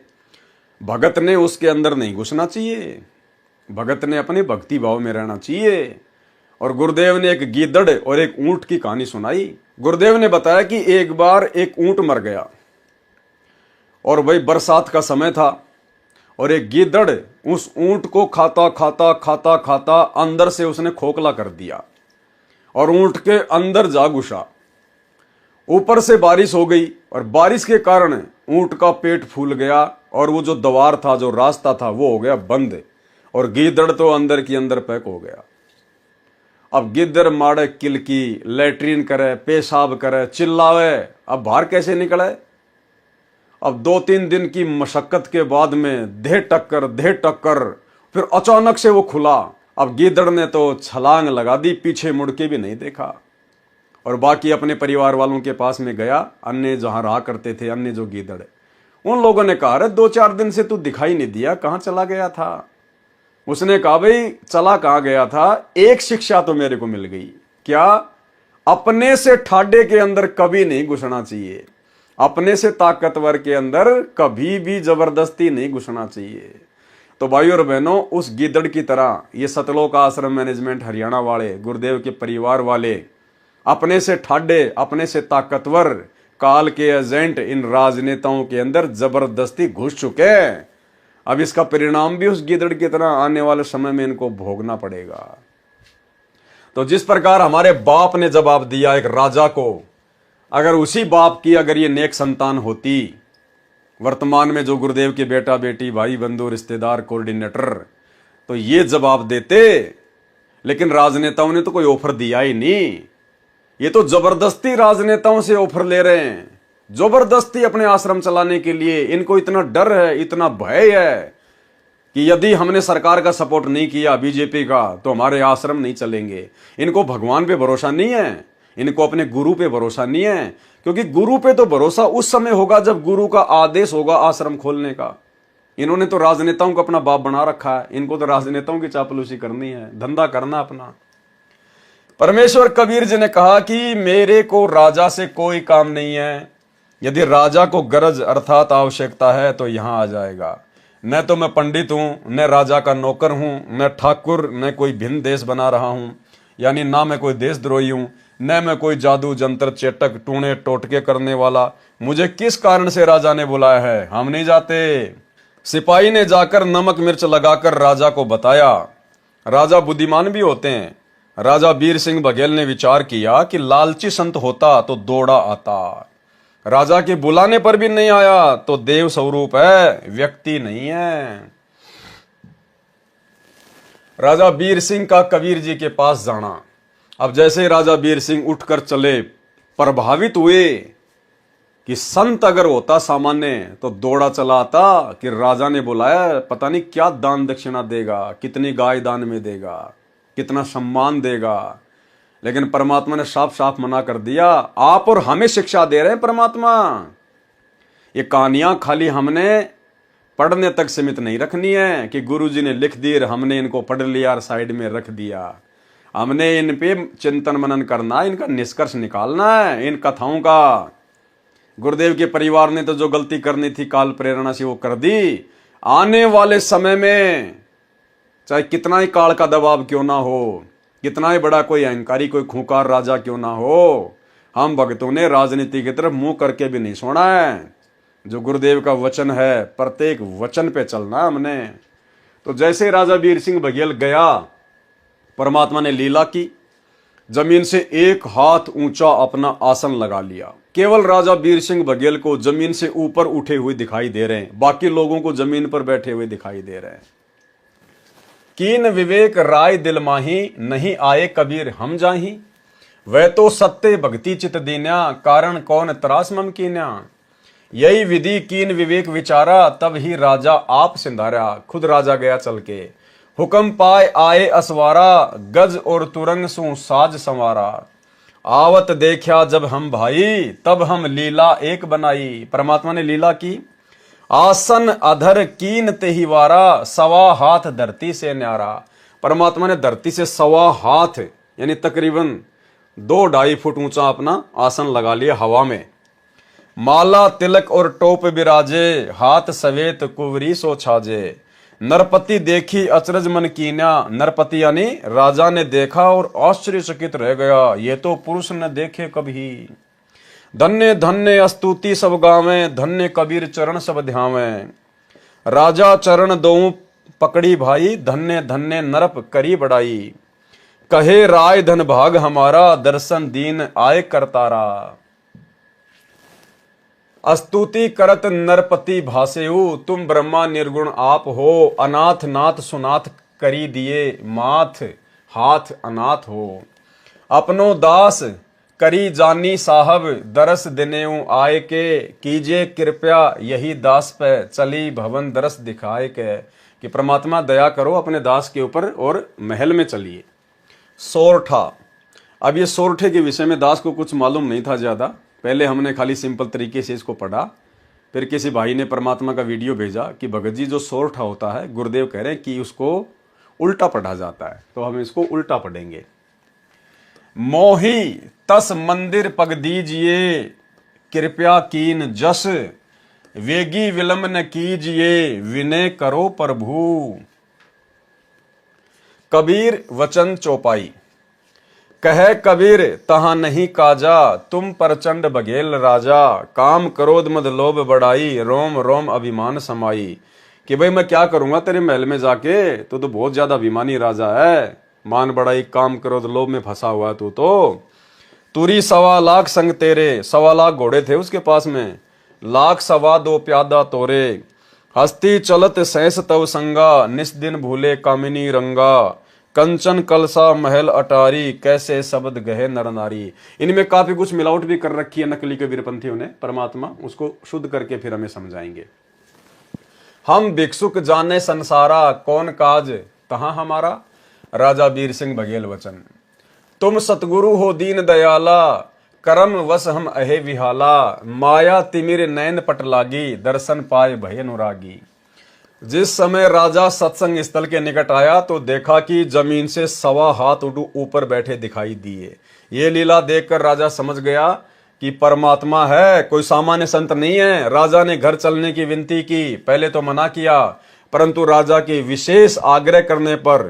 भगत ने उसके अंदर नहीं घुसना चाहिए, भगत ने अपने भक्ति भाव में रहना चाहिए। और गुरुदेव ने एक गीदड़ और एक ऊंट की कहानी सुनाई। गुरुदेव ने बताया कि एक बार एक ऊंट मर गया, और वही बरसात का समय था, और एक गीदड़ उस ऊंट को खाता खाता खाता खाता अंदर से उसने खोखला कर दिया, और ऊंट के अंदर जा घुसा। ऊपर से बारिश हो गई, और बारिश के कारण ऊंट का पेट फूल गया, और वो जो द्वार था, जो रास्ता था, वो हो गया बंद, और गीदड़ तो अंदर की अंदर पैक हो गया। अब गिद्दर माड़े किलकी, लैट्रीन करे, पेशाब करे, चिल्लावे, अब बाहर कैसे निकले। अब 2-3 दिन की मशक्कत के बाद में देह टक्कर, फिर अचानक से वो खुला। अब गीदड़ ने तो छलांग लगा दी, पीछे मुड़ के भी नहीं देखा, और बाकी अपने परिवार वालों के पास में गया, अन्य जहां रहा करते थे, अन्य जो गीदड़, उन लोगों ने कहा, अरे 2-4 दिन से तू दिखाई नहीं दिया, कहां चला गया था। उसने कहा, भाई चला कहां गया था, एक शिक्षा तो मेरे को मिल गई, क्या, अपने से ठाडे के अंदर कभी नहीं घुसना चाहिए, अपने से ताकतवर के अंदर कभी भी जबरदस्ती नहीं घुसना चाहिए। तो भाई और बहनों, उस गीदड़ की तरह ये सतलोक आश्रम मैनेजमेंट हरियाणा वाले, गुरुदेव के परिवार वाले, अपने से ठाडे, अपने से ताकतवर काल के एजेंट इन राजनेताओं के अंदर जबरदस्ती घुस चुके हैं। अब इसका परिणाम भी उस गीदड़ की तरह आने वाले समय में इनको भोगना पड़ेगा। तो जिस प्रकार हमारे बाप ने जवाब दिया एक राजा को, अगर उसी बाप की अगर ये नेक संतान होती, वर्तमान में जो गुरुदेव के बेटा बेटी भाई बंधु रिश्तेदार कोऑर्डिनेटर, तो ये जवाब देते। लेकिन राजनेताओं ने तो कोई ऑफर दिया ही नहीं। ये तो जबरदस्ती राजनेताओं से ऑफर ले रहे हैं, जबरदस्ती अपने आश्रम चलाने के लिए। इनको इतना डर है, इतना भय है कि यदि हमने सरकार का सपोर्ट नहीं किया, बीजेपी का, तो हमारे आश्रम नहीं चलेंगे। इनको भगवान पे भरोसा नहीं है, इनको अपने गुरु पे भरोसा नहीं है, क्योंकि गुरु पे तो भरोसा उस समय होगा जब गुरु का आदेश होगा आश्रम खोलने का। इन्होंने तो राजनेताओं को अपना बाप बना रखा है, इनको तो राजनेताओं की चापलूसी करनी है, धंधा करना अपना। परमेश्वर कबीर जी ने कहा कि मेरे को राजा से कोई काम नहीं है, यदि राजा को गरज अर्थात आवश्यकता है तो यहां आ जाएगा। न तो मैं पंडित हूं, न राजा का नौकर हूं, न ठाकुर, न कोई भिन्न देश बना रहा हूं, यानी ना मैं कोई देशद्रोही हूं, न मैं कोई जादू जंतर चेटक टूणे टोटके करने वाला। मुझे किस कारण से राजा ने बुलाया है, हम नहीं जाते। सिपाही ने जाकर नमक मिर्च लगाकर राजा को बताया। राजा बुद्धिमान भी होते हैं। राजा बीर सिंह बघेल ने विचार किया कि लालची संत होता तो दौड़ा आता। राजा के बुलाने पर भी नहीं आया तो देव स्वरूप है, व्यक्ति नहीं है। राजा बीर सिंह का कबीर जी के पास जाना। अब जैसे राजा बीर सिंह उठकर चले, प्रभावित हुए कि संत अगर होता सामान्य तो दौड़ा चला आता कि राजा ने बुलाया, पता नहीं क्या दान दक्षिणा देगा, कितनी गाय दान में देगा, कितना सम्मान देगा। लेकिन परमात्मा ने साफ साफ मना कर दिया। आप और हमें शिक्षा दे रहे हैं परमात्मा। ये कहानियां खाली हमने पढ़ने तक सीमित नहीं रखनी है कि गुरुजी ने लिख दी, हमने इनको पढ़ लिया और साइड में रख दिया। हमने इन पे चिंतन मनन करना, इनका निष्कर्ष निकालना है, इन कथाओं का। गुरुदेव के परिवार ने तो जो गलती करनी थी काल प्रेरणा से वो कर दी। आने वाले समय में चाहे कितना ही काल का दबाव क्यों ना हो, कितना ही बड़ा कोई अहंकारी, कोई खूंखार राजा क्यों ना हो, हम भक्तों ने राजनीति की तरफ मुंह करके भी नहीं सोना है। जो गुरुदेव का वचन है, प्रत्येक वचन पे चलना हमने। तो जैसे राजा बीर सिंह बघेल गया, परमात्मा ने लीला की, जमीन से 1 हाथ ऊंचा अपना आसन लगा लिया। केवल राजा बीर सिंह बघेल को जमीन से ऊपर उठे हुए दिखाई दे रहे हैं, बाकी लोगों को जमीन पर बैठे हुए दिखाई दे रहे हैं। कीन विवेक राय दिल माही, नहीं आए कबीर हम जाही। वह तो सत्य भक्ति चित दीन्या, कारण कौन त्रास ममकीन्या। यही विधि कीन विवेक विचारा, तब ही राजा आप सिंधारा। खुद राजा गया चल के, हुक्म पाए आए असवारा, गज और तुरंग सु साज संवारा। आवत देखा जब हम भाई, तब हम लीला एक बनाई। परमात्मा ने लीला की। आसन अधर कीन तेहिवारा, 1.25 हाथ धरती से न्यारा। परमात्मा ने धरती से 1.25 हाथ यानी तकरीबन 2-2.5 फुट ऊंचा अपना आसन लगा लिया हवा में। माला तिलक और टोप बिराजे, हाथ सवेत कुवरी सो छाजे। नरपति देखी अचरज मन कीन्या। नरपति यानी राजा ने देखा और आश्चर्यचकित रह गया, ये तो पुरुष न देखे कभी। धन्य धन्य स्तुति सब गावे, धन्य कबीर चरण सब ध्यावे। राजा चरण दोऊ पकड़ी भाई, धन्य धन्य नरप करी बड़ाई। कहे राय धन भाग हमारा, दर्शन दीन आए करतारा। स्तुति करत नरपति भासेऊ, तुम ब्रह्मा निर्गुण आप हो। अनाथ नाथ सुनाथ करी दिए, माथ हाथ अनाथ हो। अपनो दास करी जानी साहब, दरस दिनेऊ आए के। कीजिए कृपया यही दास पे, चली भवन दरस दिखाए के। कि परमात्मा दया करो अपने दास के ऊपर और महल में चलिए। सोरठा। अब ये सोरठे के विषय में दास को कुछ मालूम नहीं था ज्यादा। पहले हमने खाली सिंपल तरीके से इसको पढ़ा, फिर किसी भाई ने परमात्मा का वीडियो भेजा कि भगत जी जो सोरठा होता है, गुरुदेव कह रहे हैं कि उसको उल्टा पढ़ा जाता है, तो हम इसको उल्टा पढ़ेंगे। मोही तस मंदिर पग दीजिए, कृपया कीन जस। वेगी विलंब न कीजिए, विनय करो प्रभु। कबीर वचन चौपाई। कहे कबीर तहां नहीं काजा, तुम प्रचंड बघेल राजा। काम क्रोध मद लोभ बढ़ाई, रोम रोम अभिमान समाई। कि भाई मैं क्या करूंगा तेरे महल में जाके, तो बहुत ज्यादा अभिमानी राजा है, मान बढ़ाई काम क्रोध लोभ में फंसा हुआ तू तो। तुरी 1.25 संग तेरे, 1.25 घोड़े थे उसके पास में, 1,2 प्यादा तोरे, हस्ती चलत सहस तव संगा, निस दिन भूले कामिनी रंगा, कंचन कलसा महल अटारी, कैसे शब्द गहे नर नारी। इनमें काफी कुछ मिलावट भी कर रखी है नकली कबीरपंथियों ने, परमात्मा उसको शुद्ध करके फिर हमें समझाएंगे। हम भिक्षुक जाने संसारा, कौन काज तहां हमारा, राजा वीर सिंह बघेल वचन। तुम सतगुरु हो दीन दयाला, करम वश हम अहे विहाला, माया तिमिर नैन पट लागी, दर्शन पाए भय अनुरागी। जिस समय राजा सत्संग स्थल के निकट आया तो देखा कि जमीन से 1.25 हाथ ऊपर बैठे दिखाई दिए। ये लीला देखकर राजा समझ गया कि परमात्मा है, कोई सामान्य संत नहीं है। राजा ने घर चलने की विनती की, पहले तो मना किया, परंतु राजा के विशेष आग्रह करने पर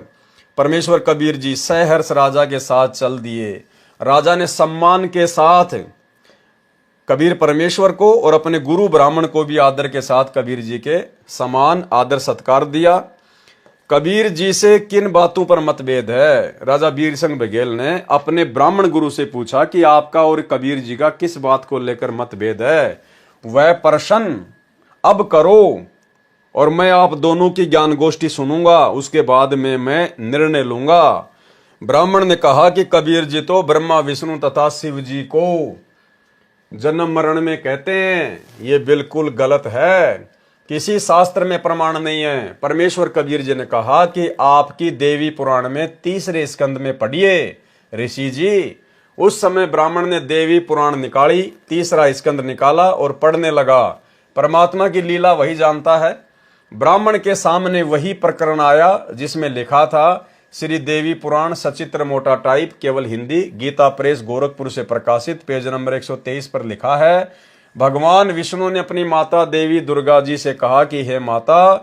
परमेश्वर कबीर जी सहर्ष राजा के साथ चल दिए। राजा ने सम्मान के साथ कबीर परमेश्वर को और अपने गुरु ब्राह्मण को भी आदर के साथ कबीर जी के समान आदर सत्कार दिया। कबीर जी से किन बातों पर मतभेद है? राजा वीर सिंह बघेल ने अपने ब्राह्मण गुरु से पूछा कि आपका और कबीर जी का किस बात को लेकर मतभेद है? वह प्रश्न अब करो और मैं आप दोनों की ज्ञान गोष्ठी सुनूंगा, उसके बाद में मैं निर्णय लूंगा। ब्राह्मण ने कहा कि कबीर जी तो ब्रह्मा विष्णु तथा शिव जी को जन्म मरण में कहते हैं, ये बिल्कुल गलत है, किसी शास्त्र में प्रमाण नहीं है। परमेश्वर कबीर जी ने कहा कि आपकी देवी पुराण में 3रे स्कंद में पढ़िए ऋषि जी। उस समय ब्राह्मण ने देवी पुराण निकाली, 3रा स्कंद निकाला और पढ़ने लगा। परमात्मा की लीला वही जानता है। ब्राह्मण के सामने वही प्रकरण आया जिसमें लिखा था श्री देवी पुराण सचित्र मोटा टाइप, केवल हिंदी, गीता प्रेस गोरखपुर से प्रकाशित, पेज नंबर 123 पर लिखा है, भगवान विष्णु ने अपनी माता देवी दुर्गा जी से कहा कि हे माता,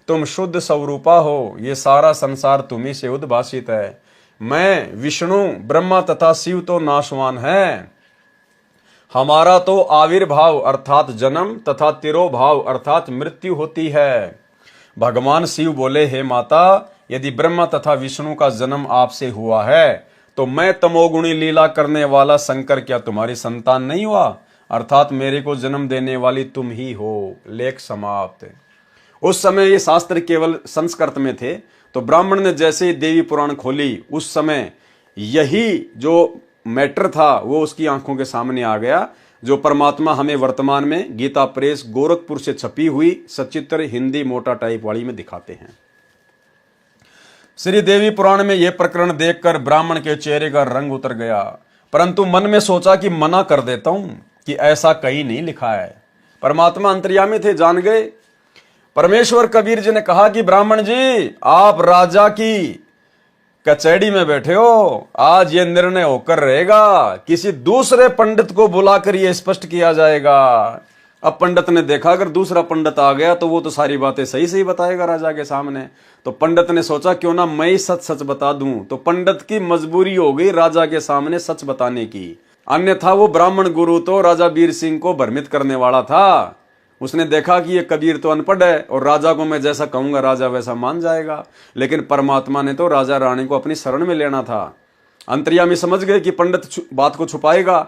तुम शुद्ध स्वरूपा हो, ये सारा संसार तुम्ही से उद्भासित है। मैं विष्णु ब्रह्मा तथा शिव तो नाशवान हैं, हमारा तो आविर्भाव अर्थात जन्म तथा तिरोभाव अर्थात मृत्यु होती है। भगवान शिव बोले, हे माता, यदि ब्रह्मा तथा विष्णु का जन्म आपसे हुआ है तो मैं तमोगुणी लीला करने वाला शंकर क्या तुम्हारी संतान नहीं हुआ? अर्थात मेरे को जन्म देने वाली तुम ही हो। लेख समाप्त। उस समय ये शास्त्र केवल संस्कृत में थे, तो ब्राह्मण ने जैसे ही देवी पुराण खोली, उस समय यही जो मैटर था वो उसकी आंखों के सामने आ गया, जो परमात्मा हमें वर्तमान में गीता प्रेस गोरखपुर से छपी हुई सचित्र हिंदी मोटा टाइप वाली में दिखाते हैं। श्री देवी पुराण में यह प्रकरण देखकर ब्राह्मण के चेहरे का रंग उतर गया, परंतु मन में सोचा कि मना कर देता हूं कि ऐसा कहीं नहीं लिखा है। परमात्मा अंतर्यामी थे, जान गए। परमेश्वर कबीर जी ने कहा कि ब्राह्मण जी, आप राजा की कचहरी में बैठे हो, आज ये निर्णय होकर रहेगा, किसी दूसरे पंडित को बुलाकर यह स्पष्ट किया जाएगा। अब पंडित ने देखा अगर दूसरा पंडित आ गया तो वो तो सारी बातें सही सही बताएगा राजा के सामने। तो पंडित ने सोचा क्यों ना मैं ही सच सच बता दूं। तो पंडित की मजबूरी हो गई राजा के सामने सच बताने की, अन्यथा वो ब्राह्मण गुरु तो राजा वीर सिंह को भ्रमित करने वाला था। उसने देखा कि ये कबीर तो अनपढ़ है और राजा को मैं जैसा कहूंगा राजा वैसा मान जाएगा, लेकिन परमात्मा ने तो राजा रानी को अपनी शरण में लेना था। अंतर्यामी समझ गए कि पंडित बात को छुपाएगा,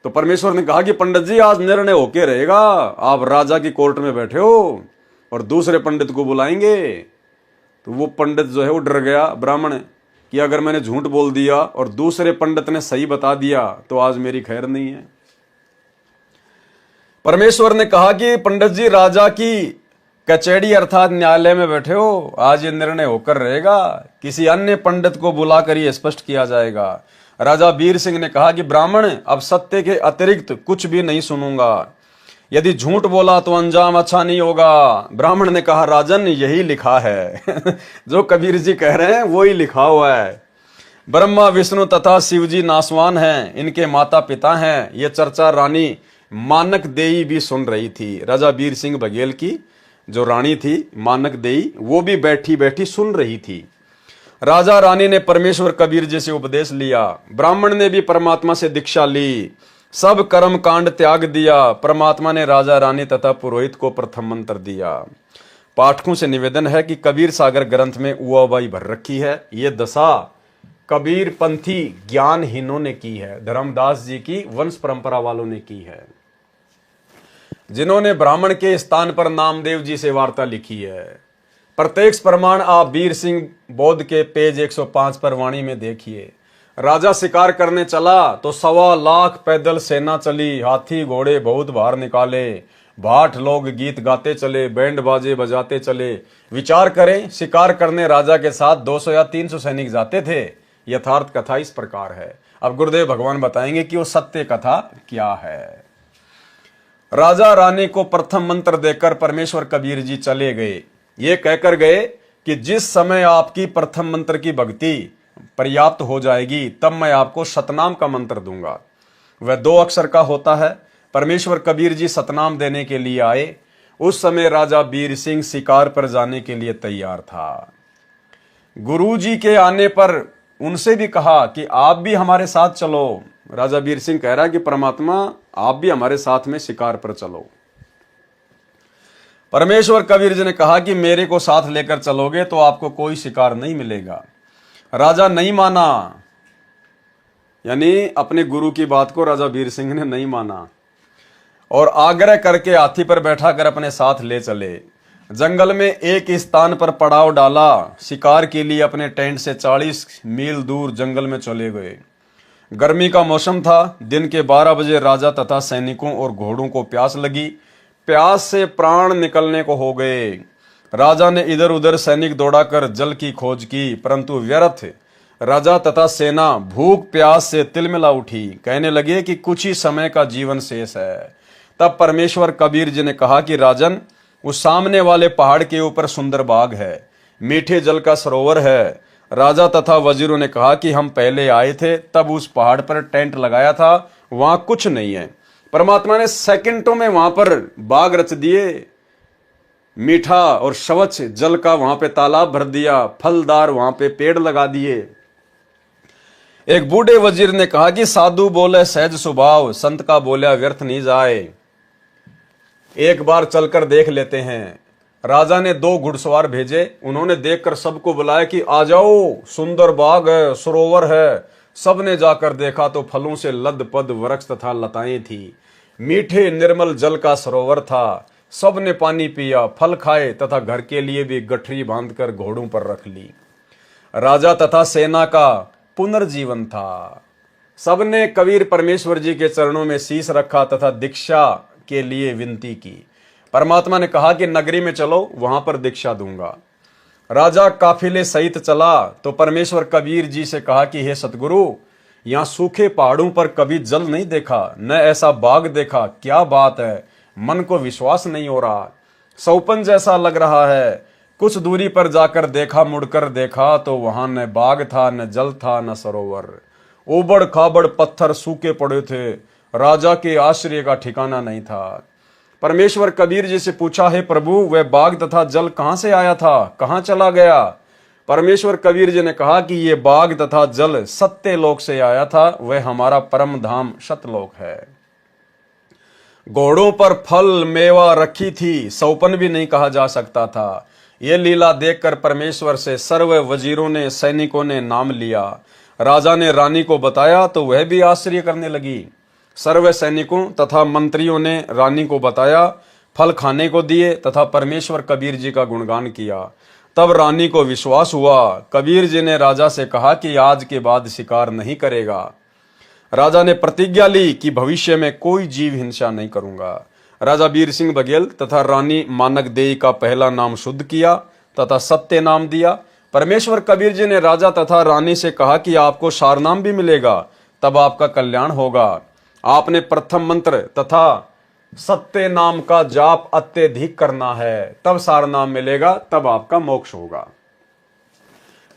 तो परमेश्वर ने कहा कि पंडित जी, आज निर्णय होके रहेगा, आप राजा की कोर्ट में बैठे हो और दूसरे पंडित को बुलाएंगे। तो वो पंडित जो है वो डर गया ब्राह्मण कि अगर मैंने झूठ बोल दिया और दूसरे पंडित ने सही बता दिया तो आज मेरी खैर नहीं है। परमेश्वर ने कहा कि पंडित जी, राजा की कचहरी अर्थात न्यायालय में बैठे हो, आज ये निर्णय होकर रहेगा, किसी अन्य पंडित को बुलाकर ये स्पष्ट किया जाएगा। राजा वीर सिंह ने कहा कि ब्राह्मण, अब सत्य के अतिरिक्त कुछ भी नहीं सुनूंगा, यदि झूठ बोला तो अंजाम अच्छा नहीं होगा। ब्राह्मण ने कहा, राजन, यही लिखा है जो कबीर जी कह रहे हैं वो ही लिखा हुआ है। ब्रह्मा विष्णु तथा शिव जी नासवान हैं, इनके माता पिता हैं। ये चर्चा रानी मानक देई भी सुन रही थी। राजा वीर सिंह बघेल की जो रानी थी मानक देई, वो भी बैठी बैठी सुन रही थी। राजा रानी ने परमेश्वर कबीर जी से उपदेश लिया, ब्राह्मण ने भी परमात्मा से दीक्षा ली, सब कर्म कांड त्याग दिया। परमात्मा ने राजा रानी तथा पुरोहित को प्रथम मंत्र दिया। पाठकों से निवेदन है कि कबीर सागर ग्रंथ में उआबाई भर रखी है। ये दशा कबीर पंथी ज्ञानहीनों ने की है, धर्मदास जी की वंश परंपरा वालों ने की है, जिन्होंने ब्राह्मण के स्थान पर नामदेव जी से वार्ता लिखी है। प्रत्यक्ष प्रमाण आप वीर सिंह बौद्ध के पेज 105 पर वाणी में देखिए। राजा शिकार करने चला तो 1.25 लाख पैदल सेना चली, हाथी घोड़े बहुत बाहर निकाले, भाट लोग गीत गाते चले, बैंड बाजे बजाते चले। विचार करें, शिकार करने राजा के साथ 200 या 300 सैनिक जाते थे। यथार्थ कथा इस प्रकार है। अब गुरुदेव भगवान बताएंगे कि वो सत्य कथा क्या है। राजा रानी को प्रथम मंत्र देकर परमेश्वर कबीर जी चले गए। ये कहकर गए कि जिस समय आपकी प्रथम मंत्र की भक्ति पर्याप्त हो जाएगी तब मैं आपको सतनाम का मंत्र दूंगा। वह 2 अक्षर का होता है। परमेश्वर कबीर जी सतनाम देने के लिए आए। उस समय राजा वीर सिंह शिकार पर जाने के लिए तैयार था। गुरु जी के आने पर उनसे भी कहा कि आप भी हमारे साथ चलो। राजा वीर सिंह कह रहा है कि परमात्मा आप भी हमारे साथ में शिकार पर चलो। परमेश्वर कबीर जी ने कहा कि मेरे को साथ लेकर चलोगे तो आपको कोई शिकार नहीं मिलेगा। राजा नहीं माना, यानी अपने गुरु की बात को राजा वीर सिंह ने नहीं माना और आग्रह करके हाथी पर बैठाकर अपने साथ ले चले। जंगल में एक स्थान पर पड़ाव डाला। शिकार के लिए अपने टेंट से 40 मील दूर जंगल में चले गए। गर्मी का मौसम था। दिन के 12 बजे राजा तथा सैनिकों और घोड़ों को प्यास लगी। प्यास से प्राण निकलने को हो गए। राजा ने इधर उधर सैनिक दौड़ाकर जल की खोज की, परंतु व्यर्थ। राजा तथा सेना भूख प्यास से तिलमिला उठी। कहने लगे कि कुछ ही समय का जीवन शेष है। तब परमेश्वर कबीर जी ने कहा कि राजन, उस सामने वाले पहाड़ के ऊपर सुंदर बाग है, मीठे जल का सरोवर है। राजा तथा वजीरों ने कहा कि हम पहले आए थे तब उस पहाड़ पर टेंट लगाया था, वहां कुछ नहीं है। परमात्मा ने सेकंडों में वहां पर बाग रच दिए, मीठा और स्वच्छ जल का वहां पे तालाब भर दिया, फलदार वहां पे पेड़ लगा दिए। एक बूढ़े वजीर ने कहा कि साधु बोले सहज स्वभाव, संत का बोला व्यर्थ नहीं जाए, एक बार चलकर देख लेते हैं। राजा ने 2 घुड़सवार भेजे। उन्होंने देखकर सबको बुलाया कि आ जाओ, सुंदर बाग है, सरोवर है। सबने जाकर देखा तो फलों से लदपद वृक्ष तथा लताएं थी। मीठे निर्मल जल का सरोवर था। सबने पानी पिया, फल खाए तथा घर के लिए भी गठरी बांधकर घोड़ों पर रख ली। राजा तथा सेना का पुनर्जीवन था। सबने कबीर परमेश्वर जी के चरणों में शीश रखा तथा दीक्षा के लिए विनती की। परमात्मा ने कहा कि नगरी में चलो, वहां पर दीक्षा दूंगा। राजा काफिले सहित चला तो परमेश्वर कबीर जी से कहा कि हे सतगुरु, यहां सूखे पहाड़ों पर कभी जल नहीं देखा, न ऐसा बाग देखा। क्या बात है, मन को विश्वास नहीं हो रहा। सौपन जैसा लग रहा है। कुछ दूरी पर जाकर देखा, मुड़कर देखा तो वहां न बाग था, न जल था, न सरोवर। उबड़ खाबड़ पत्थर सूखे पड़े थे। राजा के आश्रय का ठिकाना नहीं था। परमेश्वर कबीर जी से पूछा, हे प्रभु, वह बाग तथा जल कहां से आया था, कहां चला गया? परमेश्वर कबीर जी ने कहा कि ये बाग तथा जल सत्य लोक से आया था, वह हमारा परम धाम सतलोक है। घोड़ों पर फल मेवा रखी थी, सौपन भी नहीं कहा जा सकता था। ये लीला देखकर परमेश्वर से सर्व वजीरों ने, सैनिकों ने नाम लिया। राजा ने रानी को बताया तो वह भी आश्चर्य करने लगी। सर्व सैनिकों तथा मंत्रियों ने रानी को बताया, फल खाने को दिए तथा परमेश्वर कबीर जी का गुणगान किया। तब रानी को विश्वास हुआ। कबीर जी ने राजा से कहा कि आज के बाद शिकार नहीं करेगा। राजा ने प्रतिज्ञा ली कि भविष्य में कोई जीव हिंसा नहीं करूंगा। राजा वीर सिंह बघेल तथा रानी मानक देई का पहला नाम शुद्ध किया तथा सत्य नाम दिया। परमेश्वर कबीर जी ने राजा तथा रानी से कहा कि आपको सार नाम भी मिलेगा, तब आपका कल्याण होगा। आपने प्रथम मंत्र तथा सत्य नाम का जाप अत्यधिक करना है, तब सार नाम मिलेगा, तब आपका मोक्ष होगा।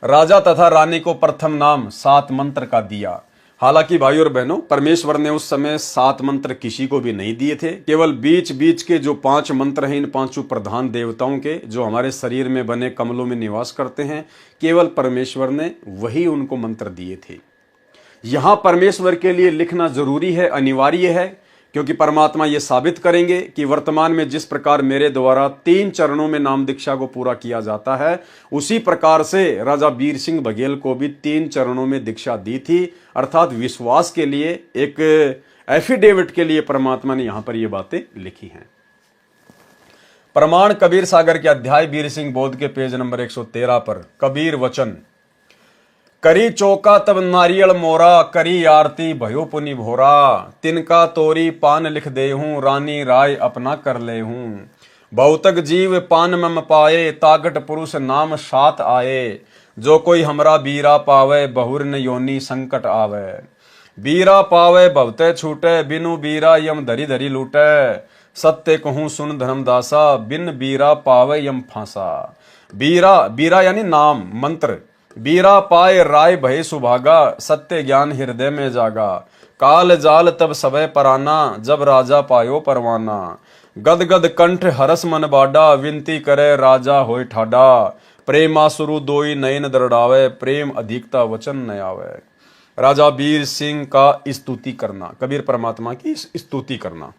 राजा तथा रानी को प्रथम नाम 7 मंत्र का दिया। हालांकि भाई और बहनों, परमेश्वर ने उस समय 7 मंत्र किसी को भी नहीं दिए थे। केवल बीच बीच के जो 5 मंत्र हैं, इन 5 प्रधान देवताओं के, जो हमारे शरीर में बने कमलों में निवास करते हैं, केवल परमेश्वर ने वही उनको मंत्र दिए थे। यहां परमेश्वर के लिए लिखना जरूरी है, अनिवार्य है क्योंकि परमात्मा ये साबित करेंगे कि वर्तमान में जिस प्रकार मेरे द्वारा 3 चरणों में नाम दीक्षा को पूरा किया जाता है, उसी प्रकार से राजा बीर सिंह बघेल को भी 3 चरणों में दीक्षा दी थी। अर्थात विश्वास के लिए, एक एफिडेविट के लिए परमात्मा ने यहां पर ये बातें लिखी हैं। प्रमाण कबीर सागर के अध्याय बीर सिंह बोध के पेज नंबर 113 पर कबीर वचन, करी चौका तब नारियल मोरा, करी आरती भयो पुनि भोरा, तिनका तोरी पान लिख दे हूं, रानी राय अपना कर ले हूं। बहुतक जीव पान मम पाए, तागट पुरुष नाम सात आए, जो कोई हमरा बीरा पावे, बहुर न योनि संकट आवे। बीरा पावे भवते छूटे, बिनु बीरा यम धरी धरी लूटे, सत्य कहूं सुन धर्मदासा, बिन बीरा पावे यम फांसा। बीरा, बीरा यानी नाम, मंत्र। बीरा पाए राय भय सुभागा, सत्य ज्ञान हृदय में जागा। काल जाल तब सबे पराना, जब राजा पायो परवाना। गद गद कंठ हरस मन बाडा, विनती करे राजा होय ठाडा। प्रेमासुरु दोई नयन दरड़ावे, प्रेम अधिकता वचन न आवे। राजा बीर सिंह का स्तुति करना, कबीर परमात्मा की स्तुति करना।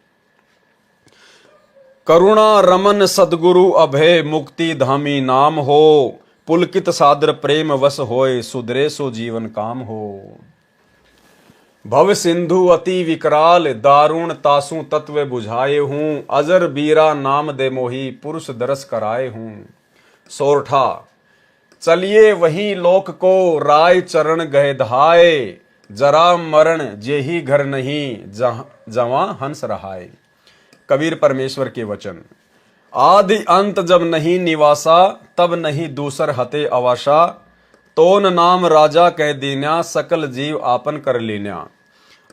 करुणा रमन सदगुरु अभय, मुक्ति धामी नाम हो। पुलकित सादर प्रेम वश होए, सुधरे सो जीवन काम हो। भव सिंधु अति विकराल, दारुण तासु तत्व बुझाए हूं। अजर बीरा नाम दे मोही, पुरुष दरस कराए हूं। सोरठा, चलिए वही लोक को, राय चरण गए धाए। जरा मरण जेही घर नहीं, जवां हंस रहाए। कबीर परमेश्वर के वचन, आदि अंत जब नहीं निवासा, तब नहीं दूसर हते अवासा। तोन नाम राजा कह दीन्या, सकल जीव आपन कर लीन्या।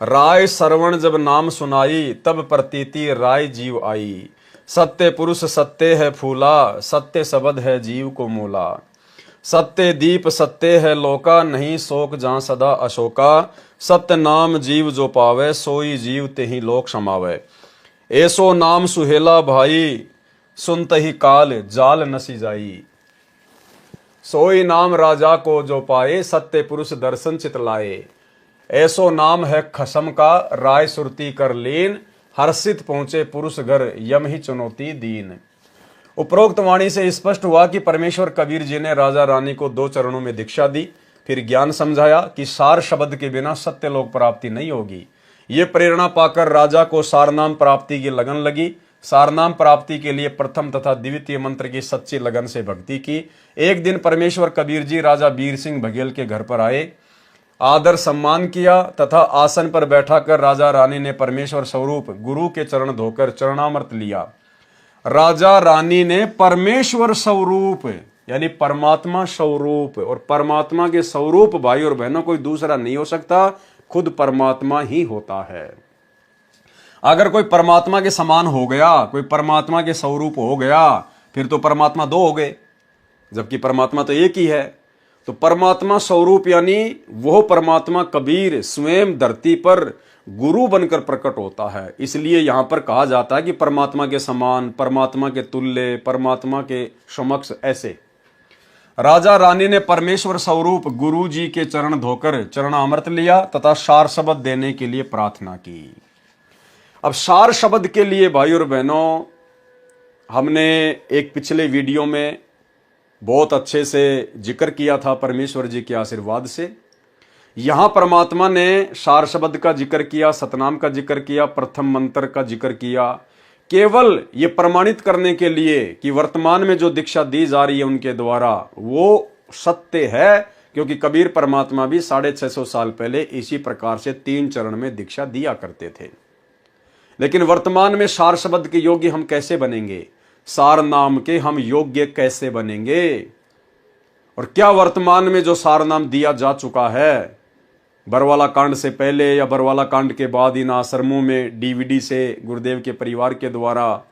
राय श्रवण जब नाम सुनाई, तब प्रतीति राय जीव आई। सत्य पुरुष सत्य है फूला, सत्य शब्द है जीव को मूला। सत्य दीप सत्य है लोका, नहीं शोक जहां सदा अशोका। सत्य नाम जीव जो पावे, सोई जीव तेहि लोक समावे। ऐसो नाम सुहेला भाई, सुनत ही काल जाल नसी जाई। सोई नाम राजा को जो पाए, सत्य पुरुष दर्शन चित लाए। ऐसो नाम है खसम का, राय सुरती कर लीन। हर्षित पहुंचे पुरुष घर, यम ही चुनौती दीन। उपरोक्त वाणी से स्पष्ट हुआ कि परमेश्वर कबीर जी ने राजा रानी को 2 चरणों में दीक्षा दी, फिर ज्ञान समझाया कि सार शब्द के बिना सत्य लोक प्राप्ति नहीं होगी। ये प्रेरणा पाकर राजा को सारनाम प्राप्ति की लगन लगी। सारनाम प्राप्ति के लिए प्रथम तथा द्वितीय मंत्र की सच्ची लगन से भक्ति की। एक दिन परमेश्वर कबीर जी राजा बीर सिंह बघेल के घर पर आए, आदर सम्मान किया तथा आसन पर बैठाकर राजा रानी ने परमेश्वर स्वरूप गुरु के चरण धोकर चरणामृत लिया। राजा रानी ने परमेश्वर स्वरूप यानी परमात्मा स्वरूप, और परमात्मा के स्वरूप भाई और बहनों कोई दूसरा नहीं हो सकता, खुद परमात्मा ही होता है। अगर कोई परमात्मा के समान हो गया, कोई परमात्मा के स्वरूप हो गया, फिर तो परमात्मा 2 हो गए, जबकि परमात्मा तो एक ही है। तो परमात्मा स्वरूप यानी वो परमात्मा कबीर स्वयं धरती पर गुरु बनकर प्रकट होता है। इसलिए यहां पर कहा जाता है कि परमात्मा के समान, परमात्मा के तुल्य, परमात्मा के समक्ष। ऐसे राजा रानी ने परमेश्वर स्वरूप गुरु जी के चरण धोकर चरणामृत लिया तथा सार शब्द देने के लिए प्रार्थना की। अब सार शब्द के लिए भाई और बहनों, हमने एक पिछले वीडियो में बहुत अच्छे से जिक्र किया था परमेश्वर जी के आशीर्वाद से। यहां परमात्मा ने सार शब्द का जिक्र किया, सतनाम का जिक्र किया, प्रथम मंत्र का जिक्र किया, केवल ये प्रमाणित करने के लिए कि वर्तमान में जो दीक्षा दी जा रही है उनके द्वारा वो सत्य है, क्योंकि कबीर परमात्मा भी 650 साल पहले इसी प्रकार से 3 चरण में दीक्षा दिया करते थे। लेकिन वर्तमान में सार शब्द के योग्य हम कैसे बनेंगे, सार नाम के हम योग्य कैसे बनेंगे, और क्या वर्तमान में जो सार नाम दिया जा चुका है बरवाला कांड से पहले या बरवाला कांड के बाद इन आश्रमों में डीवीडी से गुरुदेव के परिवार के द्वारा,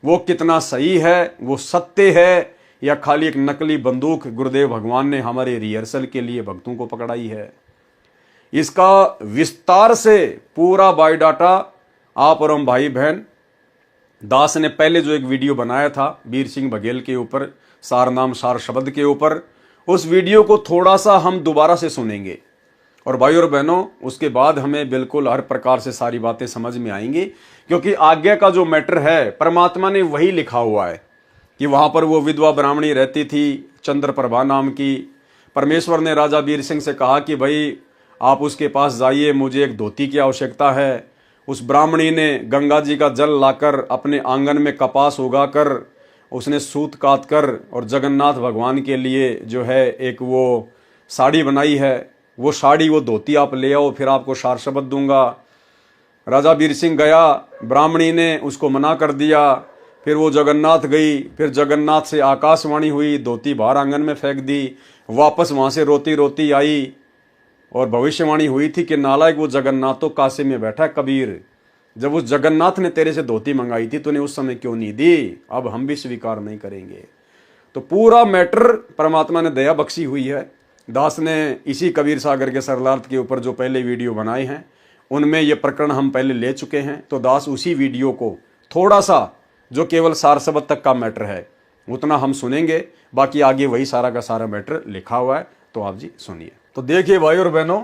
वो कितना सही है, वो सत्य है, या खाली एक नकली बंदूक गुरुदेव भगवान ने हमारे रिहर्सल के लिए भक्तों को पकड़ाई है। इसका विस्तार से पूरा बायोडाटा आप और हम भाई बहन दास ने पहले जो एक वीडियो बनाया था बीर सिंह बघेल के ऊपर, सार नाम सार शब्द के ऊपर, उस वीडियो को थोड़ा सा हम दोबारा से सुनेंगे और भाई और बहनों, उसके बाद हमें बिल्कुल हर प्रकार से सारी बातें समझ में आएंगी, क्योंकि आगे का जो मैटर है परमात्मा ने वही लिखा हुआ है कि वहां पर वो विधवा ब्राह्मणी रहती थी चंद्रप्रभा नाम की। परमेश्वर ने राजा वीर सिंह से कहा कि भाई आप उसके पास जाइए, मुझे एक धोती की आवश्यकता है। उस ब्राह्मणी ने गंगा जी का जल लाकर अपने आंगन में कपास उगाकर उसने सूत काट कर और जगन्नाथ भगवान के लिए जो है एक वो साड़ी बनाई है। वो साड़ी, वो धोती आप ले आओ, फिर आपको सार शब्द दूंगा। राजा वीर सिंह गया, ब्राह्मणी ने उसको मना कर दिया। फिर वो जगन्नाथ गई, फिर जगन्नाथ से आकाशवाणी हुई, धोती बाहर आंगन में फेंक दी। वापस वहां से रोती रोती आई और भविष्यवाणी हुई थी कि नालायक वो जगन्नाथ तो काशी में बैठा कबीर, जब उस जगन्नाथ ने तेरे से धोती मंगाई थी तूने उस समय क्यों नहीं दी, अब हम भी स्वीकार नहीं करेंगे। तो पूरा मैटर परमात्मा ने दया बख्शी हुई है। दास ने इसी कबीर सागर के सरलार्थ के ऊपर जो पहले वीडियो बनाए हैं उनमें ये प्रकरण हम पहले ले चुके हैं। तो दास उसी वीडियो को थोड़ा सा, जो केवल सार शब्द तक का मैटर है, उतना हम सुनेंगे, बाकी आगे वही सारा का सारा मैटर लिखा हुआ है। तो आप जी सुनिए। तो देखिए भाई और बहनों,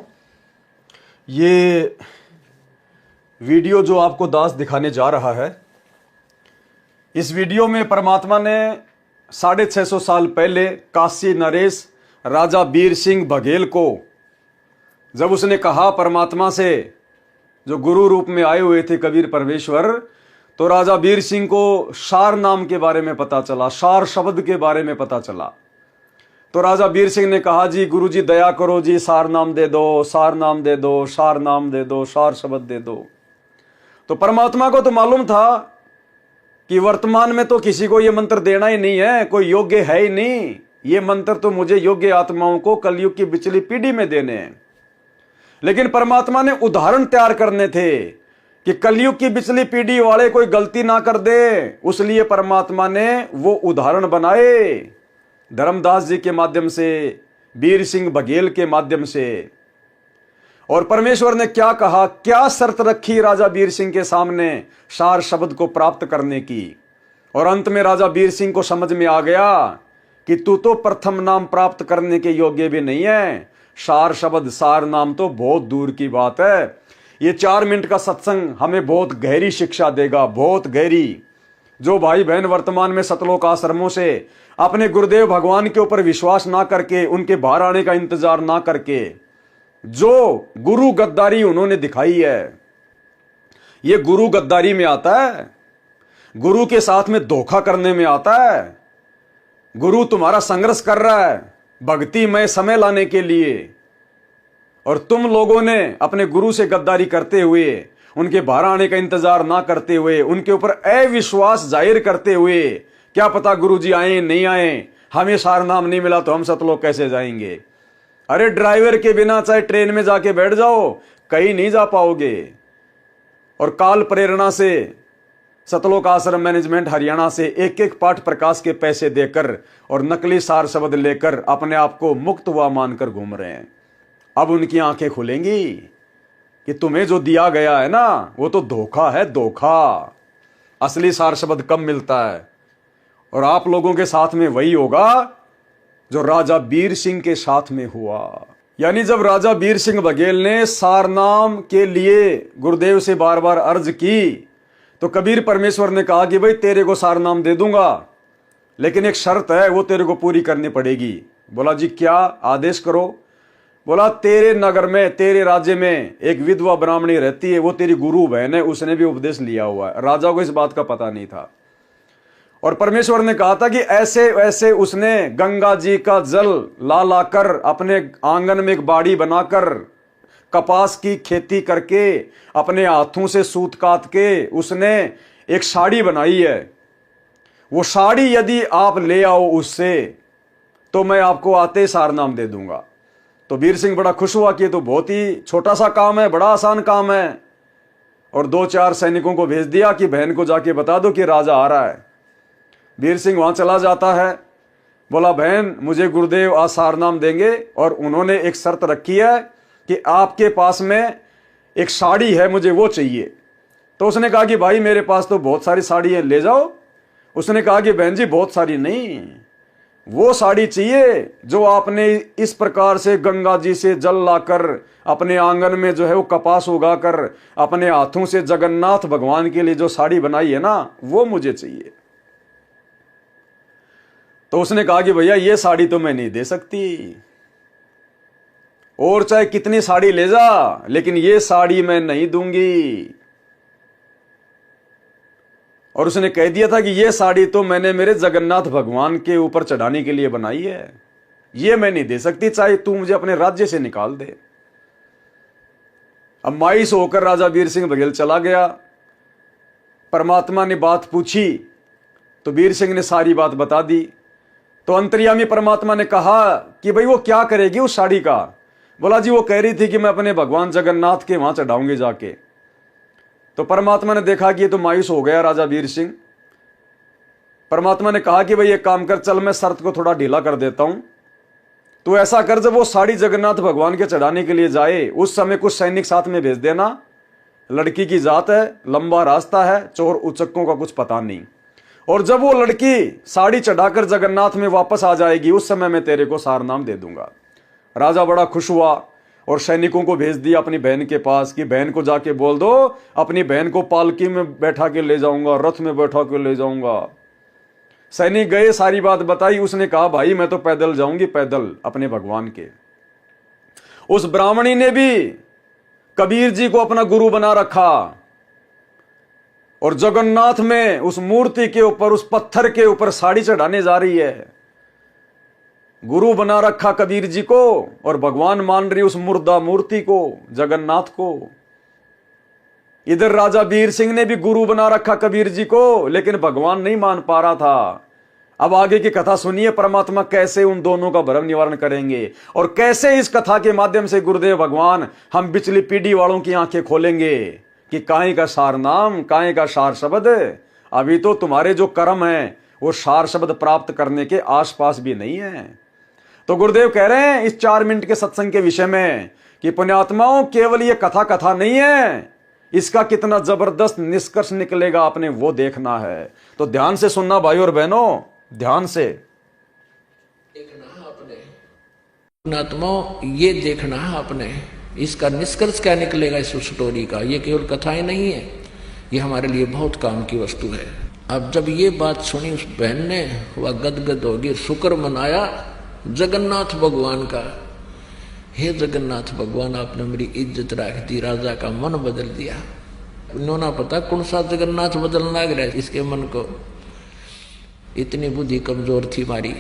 ये वीडियो जो आपको दास दिखाने जा रहा है, इस वीडियो में परमात्मा ने 650 साल पहले काशी नरेश राजा वीर सिंह बघेल को जब उसने कहा परमात्मा से, जो गुरु रूप में आए हुए थे कबीर परमेश्वर, तो राजा वीर सिंह को सार नाम के बारे में पता चला, सार शब्द के बारे में पता चला। तो राजा वीर सिंह ने कहा जी गुरु जी दया करो जी, सार नाम दे दो, सार नाम दे दो, सार नाम दे दो, सार शब्द दे दो। तो परमात्मा को तो मालूम था कि वर्तमान में तो किसी को ये मंत्र देना ही नहीं है, कोई योग्य है ही नहीं। ये मंत्र तो मुझे योग्य आत्माओं को कलयुग की पिछली पीढ़ी में देने हैं। लेकिन परमात्मा ने उदाहरण तैयार करने थे कि कलयुग की पिछली पीढ़ी वाले कोई गलती ना कर दे, उसलिए परमात्मा ने वो उदाहरण बनाए धर्मदास जी के माध्यम से, वीर सिंह बघेल के माध्यम से। और परमेश्वर ने क्या कहा, क्या शर्त रखी राजा वीर सिंह के सामने सार शब्द को प्राप्त करने की। और अंत में राजा वीर सिंह को समझ में आ गया कि तू तो प्रथम नाम प्राप्त करने के योग्य भी नहीं है, सार शब्द सार नाम तो बहुत दूर की बात है। ये 4 मिनट का सत्संग हमें बहुत गहरी शिक्षा देगा, बहुत गहरी। जो भाई बहन वर्तमान में सतलोक आश्रमों से अपने गुरुदेव भगवान के ऊपर विश्वास ना करके, उनके बाहर आने का इंतजार ना करके जो गुरु गद्दारी उन्होंने दिखाई है, ये गुरु गद्दारी में आता है, गुरु के साथ में धोखा करने में आता है। गुरु तुम्हारा संघर्ष कर रहा है भक्ति में समय लाने के लिए, और तुम लोगों ने अपने गुरु से गद्दारी करते हुए, उनके बाहर आने का इंतजार ना करते हुए, उनके ऊपर अविश्वास जाहिर करते हुए, क्या पता गुरु जी आए नहीं आए, हमें सार नाम नहीं मिला तो हम सतलोक कैसे जाएंगे। अरे ड्राइवर के बिना चाहे ट्रेन में जाके बैठ जाओ, कहीं नहीं जा पाओगे। और काल प्रेरणा से सतलोक आश्रम मैनेजमेंट हरियाणा से एक एक पाठ प्रकाश के पैसे देकर और नकली सार शब्द लेकर अपने आप को मुक्त हुआ मानकर घूम रहे हैं। अब उनकी आंखें खुलेंगी कि तुम्हें जो दिया गया है ना वो तो धोखा है, धोखा। असली सार शब्द कब मिलता है, और आप लोगों के साथ में वही होगा जो राजा वीर सिंह के साथ में हुआ। यानी जब राजा वीर सिंह बघेल ने सार नाम के लिए गुरुदेव से बार बार अर्ज की, तो कबीर परमेश्वर ने कहा कि भाई तेरे को सार नाम दे दूंगा, लेकिन एक शर्त है, वो तेरे को पूरी करनी पड़ेगी। बोला जी क्या, आदेश करो। बोला तेरे नगर में, तेरे राज्य में एक विधवा ब्राह्मणी रहती है, वो तेरी गुरु बहन है, उसने भी उपदेश लिया हुआ है। राजा को इस बात का पता नहीं था। और परमेश्वर ने कहा था कि ऐसे वैसे उसने गंगा जी का जल ला लाकर अपने आंगन में एक बाड़ी बनाकर कपास की खेती करके अपने हाथों से सूत काट के उसने एक साड़ी बनाई है। वो साड़ी यदि आप ले आओ उससे, तो मैं आपको आते सार नाम दे दूंगा। तो वीर सिंह बड़ा खुश हुआ कि ये तो बहुत ही छोटा सा काम है, बड़ा आसान काम है। और 2-4 सैनिकों को भेज दिया कि बहन को जाके बता दो कि राजा आ रहा है। वीर सिंह वहां चला जाता है। बोला बहन मुझे गुरुदेव आज सार नाम देंगे, और उन्होंने एक शर्त रखी है कि आपके पास में एक साड़ी है, मुझे वो चाहिए। तो उसने कहा कि भाई मेरे पास तो बहुत सारी साड़ी है, ले जाओ। उसने कहा कि बहन जी बहुत सारी नहीं, वो साड़ी चाहिए जो आपने इस प्रकार से गंगा जी से जल लाकर अपने आंगन में जो है वो कपास उगाकर अपने हाथों से जगन्नाथ भगवान के लिए जो साड़ी बनाई है ना, वो मुझे चाहिए। तो उसने कहा कि भैया ये साड़ी तो मैं नहीं दे सकती, और चाहे कितनी साड़ी ले जा, लेकिन ये साड़ी मैं नहीं दूंगी। और उसने कह दिया था कि ये साड़ी तो मैंने मेरे जगन्नाथ भगवान के ऊपर चढ़ाने के लिए बनाई है, ये मैं नहीं दे सकती, चाहे तू मुझे अपने राज्य से निकाल दे। अब मायूस होकर राजा वीर सिंह बघेल चला गया। परमात्मा ने बात पूछी तो वीर सिंह ने सारी बात बता दी। तो अंतर्यामी परमात्मा ने कहा कि भाई वो क्या करेगी उस साड़ी का। बोला जी वो कह रही थी कि मैं अपने भगवान जगन्नाथ के वहां चढ़ाऊंगी जाके। तो परमात्मा ने देखा कि ये तो मायूस हो गया राजा वीर सिंह। परमात्मा ने कहा कि भाई एक काम कर, चल मैं शर्त को थोड़ा ढीला कर देता हूं। तो ऐसा कर, जब वो साड़ी जगन्नाथ भगवान के चढ़ाने के लिए जाए उस समय कुछ सैनिक साथ में भेज देना। लड़की की जात है, लंबा रास्ता है, चोर उचक्कों का कुछ पता नहीं। और जब वो लड़की साड़ी चढ़ाकर जगन्नाथ में वापस आ जाएगी उस समय मैं तेरे को सारनाम दे दूंगा। राजा बड़ा खुश हुआ और सैनिकों को भेज दिया अपनी बहन के पास कि बहन को जाके बोल दो अपनी बहन को पालकी में बैठा के ले जाऊंगा, रथ में बैठा के ले जाऊंगा। सैनिक गए, सारी बात बताई। उसने कहा भाई मैं तो पैदल जाऊंगी, पैदल अपने भगवान के। उस ब्राह्मणी ने भी कबीर जी को अपना गुरु बना रखा और जगन्नाथ में उस मूर्ति के ऊपर, उस पत्थर के ऊपर साड़ी चढ़ाने जा रही है। गुरु बना रखा कबीर जी को और भगवान मान रही उस मुर्दा मूर्ति को, जगन्नाथ को। इधर राजा वीर सिंह ने भी गुरु बना रखा कबीर जी को, लेकिन भगवान नहीं मान पा रहा था। अब आगे की कथा सुनिए, परमात्मा कैसे उन दोनों का भ्रम निवारण करेंगे और कैसे इस कथा के माध्यम से गुरुदेव भगवान हम पिछली पीढ़ी वालों की आंखें खोलेंगे कि काहे का सार नाम, काहे का सार शब्द। अभी तो तुम्हारे जो कर्म है वो सार शब्द प्राप्त करने के आसपास भी नहीं है। तो गुरुदेव कह रहे हैं इस 4 मिनट के सत्संग के विषय में कि पुण्यात्माओं, केवल ये कथा नहीं है, इसका कितना जबरदस्त निष्कर्ष निकलेगा आपने वो देखना है। तो ध्यान से सुनना भाई और बहनों, ध्यान से देखना है आपने। पुण्यात्माओं ये देखना है आपने, इसका निष्कर्ष क्या निकलेगा इस स्टोरी का। ये केवल कथाएं नहीं है, ये हमारे लिए बहुत काम की वस्तु है। अब जब ये बात सुनी उस बहन ने, वह गदगद हो गई, शुक्र मनाया जगन्नाथ भगवान का। हे जगन्नाथ भगवान, आपने मेरी इज्जत रख दी, राजा का मन बदल दिया। उन्होंने पता कौन सा जगन्नाथ बदलने लग रहा है इसके मन को, इतनी बुद्धि कमजोर थी मारी।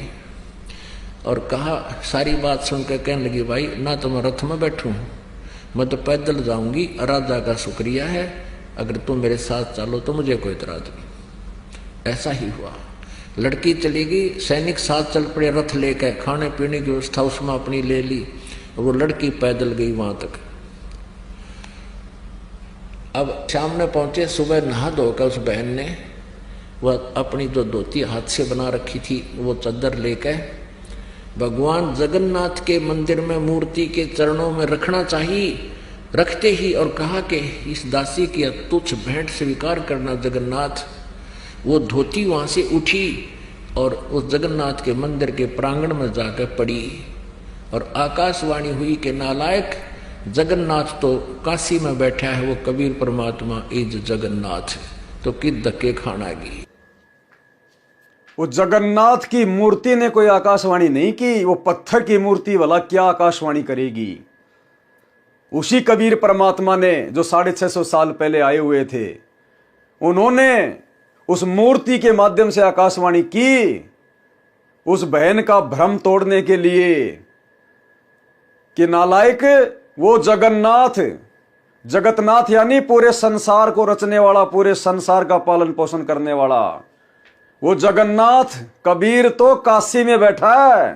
और कहा, सारी बात सुनकर कहने लगी भाई ना तो मैं रथ में बैठूं, मैं तो पैदल जाऊंगी। राजा का शुक्रिया है, अगर तुम मेरे साथ चलो तो मुझे कोई इतराज नहीं। ऐसा ही हुआ, लड़की चली गई, सैनिक साथ चल पड़े रथ लेकर, खाने पीने की व्यवस्था उसमें अपनी ले ली, वो लड़की पैदल गई वहां तक। अब शाम में पहुंचे, सुबह नहा धोकर उस बहन ने वह अपनी जो धोती हाथ से बना रखी थी वो चादर लेकर भगवान जगन्नाथ के मंदिर में मूर्ति के चरणों में रखना चाहिए, रखते ही और कहा कि इस दासी की तुच्छ भेंट स्वीकार करना जगन्नाथ। वो धोती वहां से उठी और उस जगन्नाथ के मंदिर के प्रांगण में जाकर पड़ी और आकाशवाणी हुई कि नालायक, जगन्नाथ तो काशी में बैठा है, वो कबीर परमात्मा इज जगन्नाथ, तो किस धक्के खाना की। वो जगन्नाथ की मूर्ति ने कोई आकाशवाणी नहीं की, वो पत्थर की मूर्ति वाला क्या आकाशवाणी करेगी। उसी कबीर परमात्मा ने जो 650 साल पहले आए हुए थे, उन्होंने उस मूर्ति के माध्यम से आकाशवाणी की उस बहन का भ्रम तोड़ने के लिए कि नालायक, वो जगन्नाथ, जगतनाथ यानी पूरे संसार को रचने वाला, पूरे संसार का पालन पोषण करने वाला, वो जगन्नाथ कबीर तो काशी में बैठा है,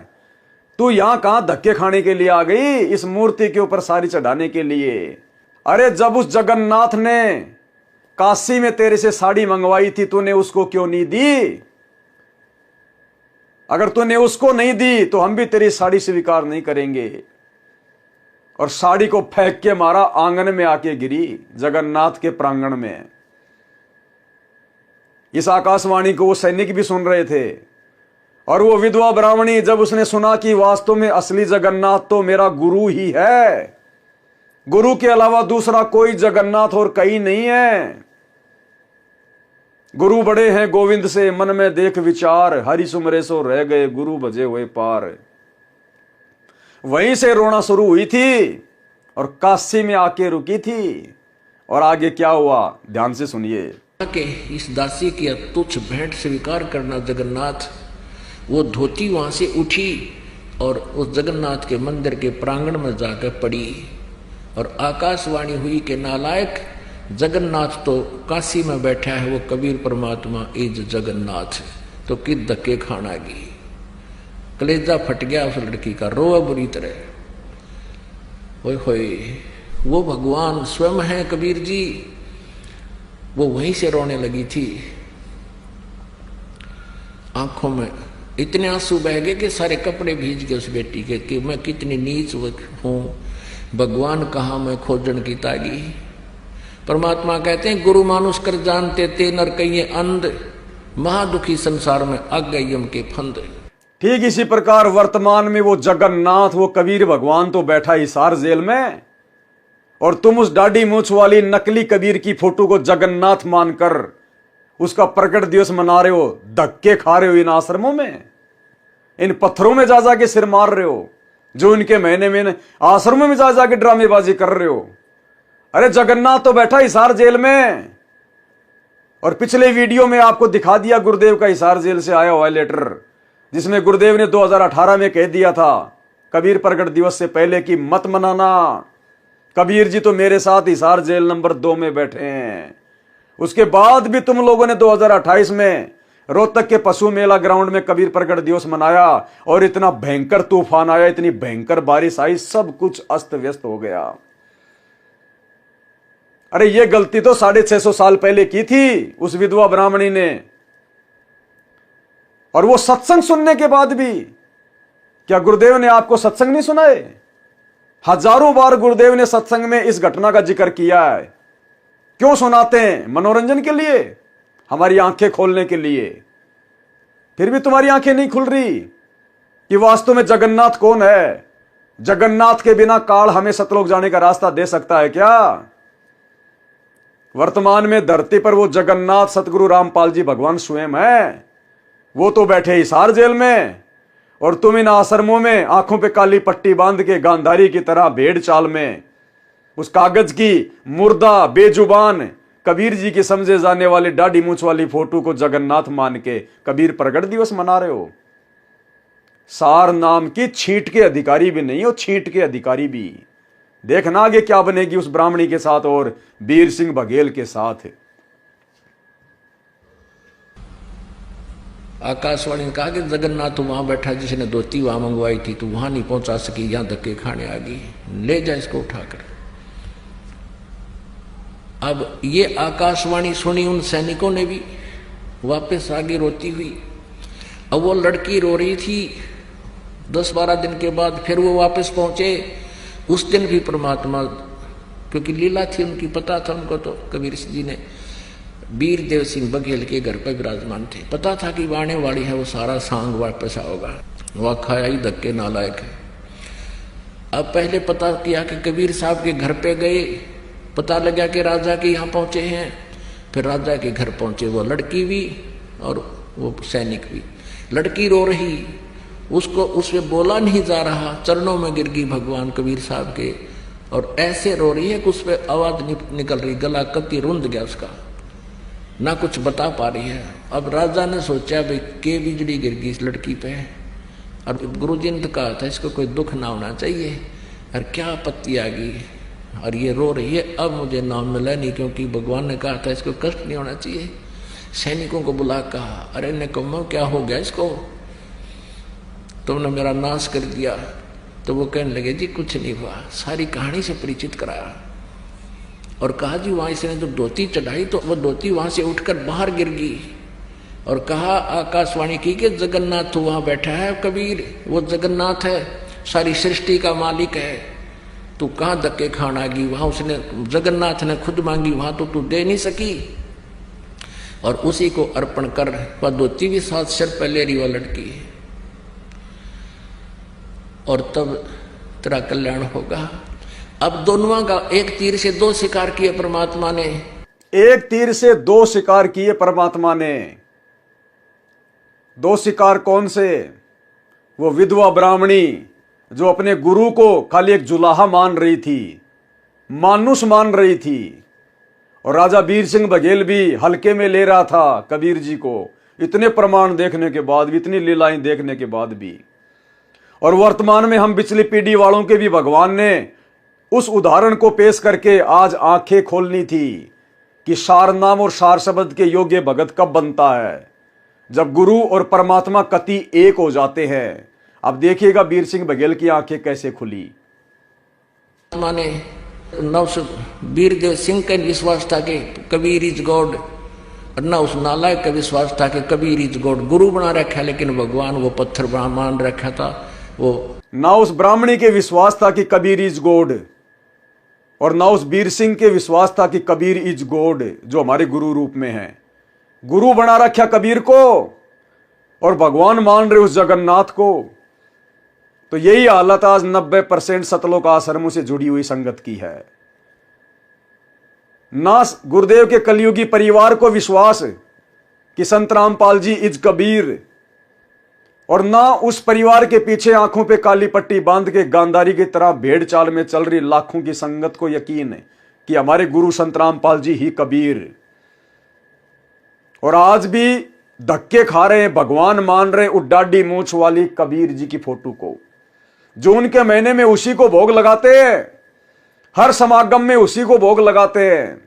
तू यहां कहां धक्के खाने के लिए आ गई इस मूर्ति के ऊपर साड़ी चढ़ाने के लिए। अरे जब उस जगन्नाथ ने काशी में तेरे से साड़ी मंगवाई थी, तूने उसको क्यों नहीं दी? अगर तूने उसको नहीं दी तो हम भी तेरी साड़ी स्वीकार नहीं करेंगे। और साड़ी को फेंक के मारा, आंगन में आके गिरी जगन्नाथ के प्रांगण में। इस आकाशवाणी को वो सैनिक भी सुन रहे थे और वो विधवा ब्राह्मणी जब उसने सुना कि वास्तव में असली जगन्नाथ तो मेरा गुरु ही है, गुरु के अलावा दूसरा कोई जगन्नाथ और कहीं नहीं है, गुरु बड़े हैं गोविंद से मन में देख विचार, हरि सुमरे सो रह गए गुरु भजे हुए पार। वहीं से रोना शुरू हुई थी और काशी में आके रुकी थी। और आगे क्या हुआ ध्यान से सुनिए। कि इस दासी की तुच्छ भेंट स्वीकार करना जगन्नाथ। वो धोती वहां से उठी और उस जगन्नाथ के मंदिर के प्रांगण में जाकर पड़ी और आकाशवाणी हुई कि नालायक, जगन्नाथ तो काशी में बैठा है, वो कबीर परमात्मा इज जगन्नाथ। तो किस धक्के खाना की, कलेजा फट गया उस लड़की का, रोआ बुरी तरह। ओए होए, वो भगवान स्वयं है कबीर जी। वो वहीं से रोने लगी थी, आंखों में इतने आंसू बह गए कि सारे कपड़े भीज गए उस बेटी के कि मैं कितनी नीच हूं, भगवान कहाँ मैं खोजन की तागी। परमात्मा कहते हैं गुरु मानुष कर जानते ते नर कहिए अंध, महादुखी संसार में अग गई यम के फंद। ठीक इसी प्रकार वर्तमान में वो जगन्नाथ, वो कबीर भगवान तो बैठा हिसार जेल में, और तुम उस दाढ़ी मूछ वाली नकली कबीर की फोटो को जगन्नाथ मानकर उसका प्रकट दिवस मना रहे हो, धक्के खा रहे हो इन आश्रमों में, इन पत्थरों में जा जाके सिर मार रहे हो, जो इनके महीने में आश्रमों में जा जाके ड्रामेबाजी कर रहे हो। अरे जगन्नाथ तो बैठा हिसार जेल में। और पिछले वीडियो में आपको दिखा दिया गुरुदेव का हिसार जेल से आया हुआ लेटर, जिसमें गुरुदेव ने 2018 में कह दिया था कबीर प्रकट दिवस से पहले कि मत मनाना, कबीर जी तो मेरे साथ हिसार जेल नंबर 2 में बैठे हैं। उसके बाद भी तुम लोगों ने 2028 में रोहतक के पशु मेला ग्राउंड में कबीर प्रकट दिवस मनाया और इतना भयंकर तूफान आया, इतनी भयंकर बारिश आई, सब कुछ अस्त व्यस्त हो गया। अरे ये गलती तो 650 साल पहले की थी उस विधवा ब्राह्मणी ने। और वो सत्संग सुनने के बाद भी, क्या गुरुदेव ने आपको सत्संग नहीं सुनाए? हजारों बार गुरुदेव ने सत्संग में इस घटना का जिक्र किया है। क्यों सुनाते हैं? मनोरंजन के लिए, हमारी आंखें खोलने के लिए। फिर भी तुम्हारी आंखें नहीं खुल रही कि वास्तव में जगन्नाथ कौन है। जगन्नाथ के बिना काल हमें सतलोक जाने का रास्ता दे सकता है क्या? वर्तमान में धरती पर वो जगन्नाथ सतगुरु रामपाल जी भगवान स्वयं है। वो तो बैठे हिसार जेल में और तुम इन आश्रमों में आंखों पे काली पट्टी बांध के गांधारी की तरह भेड़ चाल में उस कागज की मुर्दा बेजुबान कबीर जी की समझे जाने वाली दाढ़ी मूछ वाली फोटो को जगन्नाथ मान के कबीर प्रकट दिवस मना रहे हो। सार नाम की छींट के अधिकारी भी नहीं हो, छींट के अधिकारी भी। देखना आगे क्या बनेगी उस ब्राह्मणी के साथ और बीर सिंह बघेल के साथ। आकाशवाणी ने कहा कि जगन्नाथ वहां बैठा, जिसने धोती वहां मंगवाई थी, तो वहां नहीं पहुंचा सकी, यहां धक्के खाने आ गई, ले जा इसको उठाकर। अब ये आकाशवाणी सुनी उन सैनिकों ने भी, वापस आगे रोती हुई। अब वो लड़की रो रही थी। 10-12 दिन के बाद फिर वो वापस पहुंचे। उस दिन भी परमात्मा, क्योंकि लीला थी उनकी, पता था उनको, तो कबीर जी ने वीर देव सिंह बघेल के घर पर विराजमान थे। पता था कि वाणे वाली है, वो सारा सांग वापस आओगा। वह खाया ही धक्के नालायक है। अब पहले पता किया कि कबीर साहब के घर पे गए, पता लगा कि राजा के यहाँ पहुंचे हैं। फिर राजा के घर पहुंचे, वो लड़की भी और वो सैनिक भी। लड़की रो रही, उसको उससे बोला नहीं जा रहा, चरणों में गिर गई भगवान कबीर साहब के, और ऐसे रो रही है कि उस पर आवाज निकल रही, गला कति रुंध गया उसका, ना कुछ बता पा रही है। अब राजा ने सोचा भाई के बिजली गिर गई इस लड़की पे, और गुरुजी ने तो कहा था इसको कोई दुख ना होना चाहिए, और क्या आपत्ति आ गई, और ये रो रही है। अब मुझे नाम मिला नहीं, क्योंकि भगवान ने कहा था इसको कष्ट नहीं होना चाहिए। सैनिकों को बुला कहा, अरे निकम्मो क्या हो गया इसको, तुमने मेरा नाश कर दिया। तो वो कहने लगे जी कुछ नहीं हुआ, सारी कहानी से परिचित कराया और कहा जी वहां इसने जब धोती चढ़ाई तो वो धोती वहां से उठकर बाहर गिर गई, और कहा आकाशवाणी की कि जगन्नाथ तो वहां बैठा है कबीर, वो जगन्नाथ है, सारी सृष्टि का मालिक है, तू कहाँ धक्के खाना गई, वहां उसने जगन्नाथ ने खुद मांगी, वहां तो तू दे नहीं सकी, और उसी को अर्पण कर। वह धोती भी साथ सिर पर ले रही, वह लड़की और तब तेरा कल्याण होगा। अब दोनों का एक तीर से दो शिकार किए परमात्मा ने। एक तीर से दो शिकार किए परमात्मा ने। दो शिकार कौन से? वो विधवा ब्राह्मणी जो अपने गुरु को खाली एक जुलाहा मान रही थी, मानुष मान रही थी, और राजा वीर सिंह बघेल भी हल्के में ले रहा था कबीर जी को, इतने प्रमाण देखने के बाद भी, इतनी लीलाएं देखने के बाद भी। और वर्तमान में हम पिछली पीढ़ी वालों के भी भगवान ने उस उदाहरण को पेश करके आज आंखें खोलनी थी कि सार नाम और सार शब्द के योग्य भगत कब बनता है, जब गुरु और परमात्मा कति एक हो जाते हैं। अब देखिएगा वीर सिंह बघेल की आंखें कैसे खुली। माने वीरदेव सिंह का विश्वास था कि कबीर इज गॉड, और न उस नालायक का विश्वास था कि कबीर इज गॉड। गुरु बना रखा लेकिन भगवान वो पत्थर मान रखा था। वो ना उस ब्राह्मणी के विश्वास था कि कबीर इज गॉड, और ना उस वीर सिंह के विश्वास था कि कबीर इज गॉड जो हमारे गुरु रूप में है। गुरु बना रखा कबीर को और भगवान मान रहे उस जगन्नाथ को। तो यही हालत आज 90% सतलोक आश्रमों से जुड़ी हुई संगत की है। ना गुरुदेव के कलयुगी परिवार को विश्वास कि संत रामपाल जी इज कबीर, और ना उस परिवार के पीछे आंखों पे काली पट्टी बांध के गांधारी की तरह भेड़ चाल में चल रही लाखों की संगत को यकीन है कि हमारे गुरु संत रामपाल जी ही कबीर। और आज भी धक्के खा रहे हैं, भगवान मान रहे उड्डाडी मूछ वाली कबीर जी की फोटो को। जून के महीने में उसी को भोग लगाते हैं, हर समागम में उसी को भोग लगाते हैं।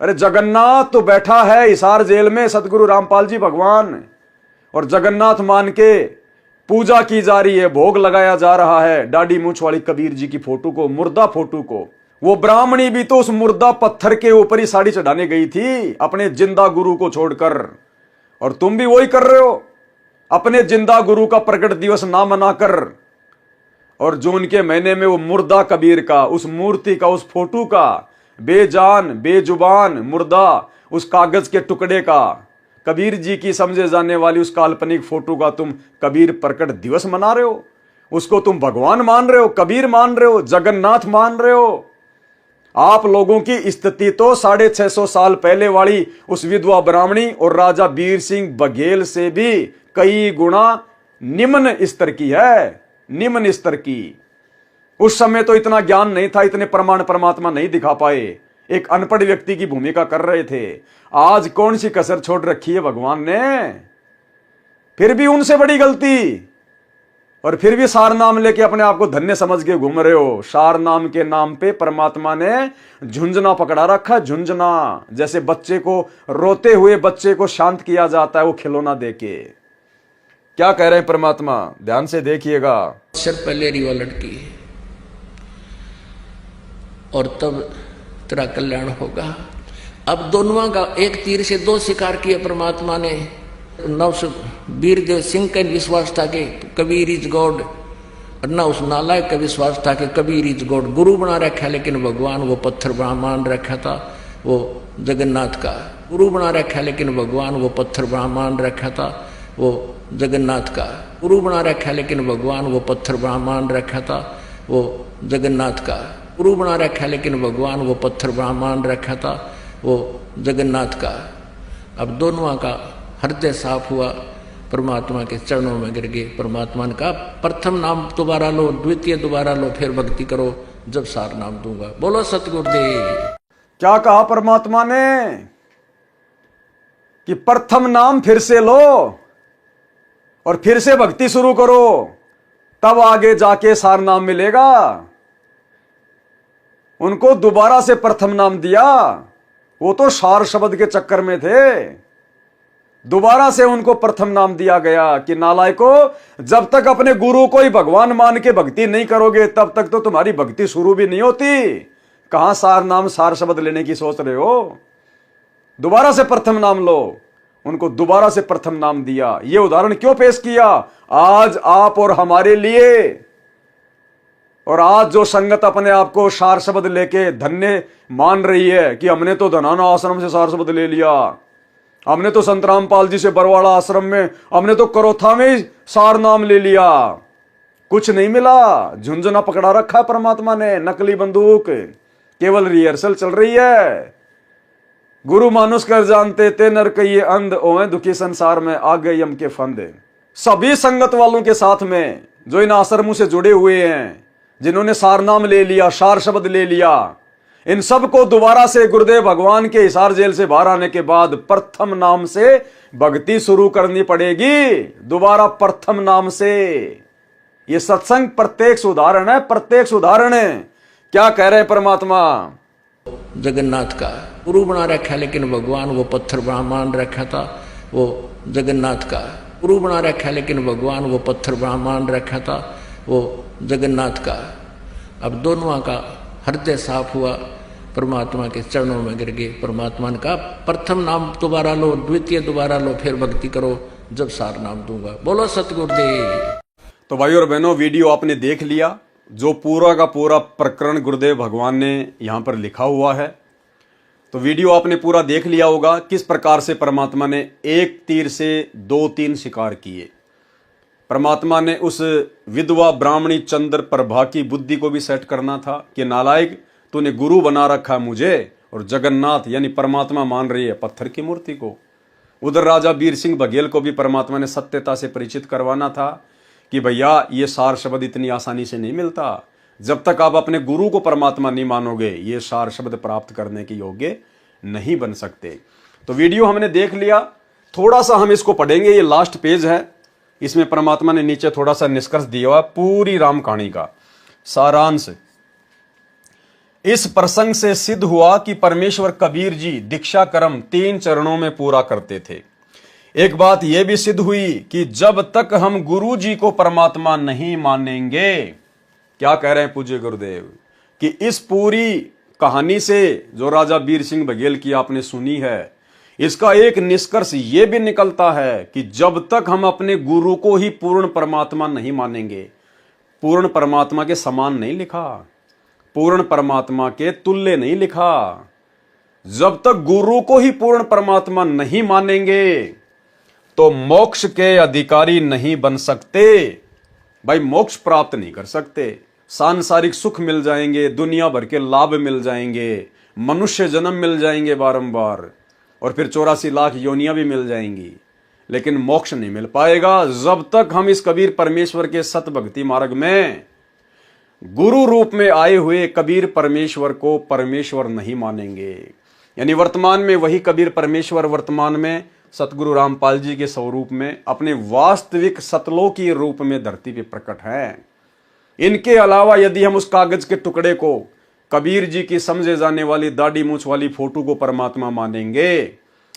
अरे जगन्नाथ तो बैठा है हिसार जेल में, सतगुरु रामपाल जी भगवान, और जगन्नाथ मान के पूजा की जा रही है, भोग लगाया जा रहा है डाडी मूछ वाली कबीर जी की फोटो को, मुर्दा फोटो को। वो ब्राह्मणी भी तो उस मुर्दा पत्थर के ऊपर ही साड़ी चढ़ाने गई थी अपने जिंदा गुरु को छोड़कर, और तुम भी वही कर रहे हो, अपने जिंदा गुरु का प्रकट दिवस ना मनाकर। और जून के महीने में वो मुर्दा कबीर का, उस मूर्ति का, उस फोटो का, बेजान बेजुबान मुर्दा, उस कागज के टुकड़े का, कबीर जी की समझे जाने वाली उस काल्पनिक फोटो का तुम कबीर प्रकट दिवस मना रहे हो। उसको तुम भगवान मान रहे हो, कबीर मान रहे हो, जगन्नाथ मान रहे हो। आप लोगों की स्थिति तो 650 साल पहले वाली उस विधवा ब्राह्मणी और राजा वीर सिंह बघेल से भी कई गुना निम्न स्तर की है, निम्न स्तर की। उस समय तो इतना ज्ञान नहीं था, इतने प्रमाण परमात्मा नहीं दिखा पाए, एक अनपढ़ व्यक्ति की भूमिका कर रहे थे। आज कौन सी कसर छोड़ रखी है भगवान ने? फिर भी उनसे बड़ी गलती, और फिर भी सार नाम लेके अपने आप को धन्य समझ के घूम रहे हो। सार नाम के नाम पे परमात्मा ने झुंझुना पकड़ा रखा, झुंझुना, जैसे बच्चे को, रोते हुए बच्चे को शांत किया जाता है वो खिलौना देके। क्या कह रहे हैं परमात्मा, ध्यान से देखिएगा। सिर पहले रिवा लटकी और तब तेरा कल्याण होगा। अब दोनों का एक तीर से दो शिकार किए परमात्मा ने। वीरदेव सिंह का विश्वास था कि कबीर इज गॉड, और न उस नालायक का विश्वास था कि कबीर इज गॉड। गुरु बना रखा लेकिन भगवान वो पत्थर मान रखा था, वो जगन्नाथ का। गुरु बना रखा लेकिन भगवान वो पत्थर मान रखा था, वो जगन्नाथ का। गुरु बना रखा लेकिन भगवान वो पत्थर मान रखा था, वो जगन्नाथ का। गुरु बना रखा लेकिन भगवान वो पत्थर मान रखा था, वो जगन्नाथ का। अब दोनों का हृदय साफ हुआ, परमात्मा के चरणों में गिर गए। परमात्मा ने कहा प्रथम नाम दोबारा लो, द्वितीय दोबारा लो, फिर भक्ति करो जब सार नाम दूंगा। बोलो सतगुरुदेव। क्या कहा परमात्मा ने कि प्रथम नाम फिर से लो और फिर से भक्ति शुरू करो, तब आगे जाके सार नाम मिलेगा। उनको दोबारा से प्रथम नाम दिया, वो तो सार शब्द के चक्कर में थे। दोबारा से उनको प्रथम नाम दिया गया कि नालायको, जब तक अपने गुरु को ही भगवान मान के भक्ति नहीं करोगे तब तक तो तुम्हारी भक्ति शुरू भी नहीं होती। कहां सार नाम, सार शब्द लेने की सोच रहे हो? दोबारा से प्रथम नाम लो। उनको दोबारा से प्रथम नाम दिया। यह उदाहरण क्यों पेश किया? आज आप और हमारे लिए। और आज जो संगत अपने आप को सार शब्द लेके धन्य मान रही है कि हमने तो धनाना आश्रम से सार शब्द ले लिया, हमने तो संत रामपाल जी से बरवाड़ा आश्रम में, हमने तो करोथा में ही सार नाम ले लिया, कुछ नहीं मिला, झुंझुना पकड़ा रखा परमात्मा ने, नकली बंदूक, केवल रिहर्सल चल रही है। गुरु मानुष कर जानते ते नर कहिए अंध, ओए दुखी संसार में आ गए यम के फंद। सभी संगत वालों के साथ में जो इन आश्रमों से जुड़े हुए हैं, जिन्होंने सार नाम ले लिया, सार शब्द ले लिया, इन सबको दोबारा से गुरुदेव भगवान के हिसार जेल से बाहर आने के बाद प्रथम नाम से भक्ति शुरू करनी पड़ेगी। दोबारा प्रथम नाम से। ये सत्संग प्रत्यक्ष उदाहरण है, प्रत्यक्ष उदाहरण है। क्या कह रहे हैं परमात्मा? जगन्नाथ का गुरु बना रखा, लेकिन भगवान वो पत्थर मान रखा था। वो जगन्नाथ का गुरु बना रखा, लेकिन भगवान वो पत्थर मान रखा था। वो जगन्नाथ का। अब दोनों का हृदय साफ हुआ, परमात्मा के चरणों में गिर गए। परमात्मा ने कहा प्रथम नाम दोबारा लो, द्वितीय दोबारा लो, फिर भक्ति करो, जब सार नाम दूंगा। बोलो सतगुरुदेव। तो भाई और बहनों, वीडियो आपने देख लिया। जो पूरा का पूरा प्रकरण गुरुदेव भगवान ने यहां पर लिखा हुआ है, तो वीडियो आपने पूरा देख लिया होगा। किस प्रकार से परमात्मा ने एक तीर से 2-3 शिकार किए। परमात्मा ने उस विधवा ब्राह्मणी चंद्र प्रभा की बुद्धि को भी सेट करना था कि नालायक, तूने गुरु बना रखा मुझे, और जगन्नाथ यानी परमात्मा मान रही है पत्थर की मूर्ति को। उधर राजा वीर सिंह बघेल को भी परमात्मा ने सत्यता से परिचित करवाना था कि भैया ये सार शब्द इतनी आसानी से नहीं मिलता। जब तक आप अपने गुरु को परमात्मा नहीं मानोगे, ये सार शब्द प्राप्त करने के योग्य नहीं बन सकते। तो वीडियो हमने देख लिया, थोड़ा सा हम इसको पढ़ेंगे। ये लास्ट पेज है, इसमें परमात्मा ने नीचे थोड़ा सा निष्कर्ष दिया हुआ पूरी राम कहानी का सारांश। इस प्रसंग से सिद्ध हुआ कि परमेश्वर कबीर जी दीक्षा कर्म 3 चरणों में पूरा करते थे। एक बात यह भी सिद्ध हुई कि जब तक हम गुरु जी को परमात्मा नहीं मानेंगे, क्या कह रहे हैं पूज्य गुरुदेव, कि इस पूरी कहानी से जो राजा वीर सिंह बघेल की आपने सुनी है, इसका एक निष्कर्ष यह भी निकलता है कि जब तक हम अपने गुरु को ही पूर्ण परमात्मा नहीं मानेंगे, पूर्ण परमात्मा के समान नहीं लिखा, पूर्ण परमात्मा के तुल्य नहीं लिखा, जब तक गुरु को ही पूर्ण परमात्मा नहीं मानेंगे तो मोक्ष के अधिकारी नहीं बन सकते। भाई मोक्ष प्राप्त नहीं कर सकते। सांसारिक सुख मिल जाएंगे, दुनिया भर के लाभ मिल जाएंगे, मनुष्य जन्म मिल जाएंगे बारंबार, और फिर 84 लाख योनियां भी मिल जाएंगी, लेकिन मोक्ष नहीं मिल पाएगा जब तक हम इस कबीर परमेश्वर के सत भक्ति मार्ग में गुरु रूप में आए हुए कबीर परमेश्वर को परमेश्वर नहीं मानेंगे। यानी वर्तमान में वही कबीर परमेश्वर वर्तमान में सतगुरु रामपाल जी के स्वरूप में अपने वास्तविक सतलोकी रूप में धरती पे प्रकट है। इनके अलावा यदि हम उस कागज के टुकड़े को, कबीर जी की समझे जाने वाली दाढ़ी मूछ वाली फोटो को परमात्मा मानेंगे,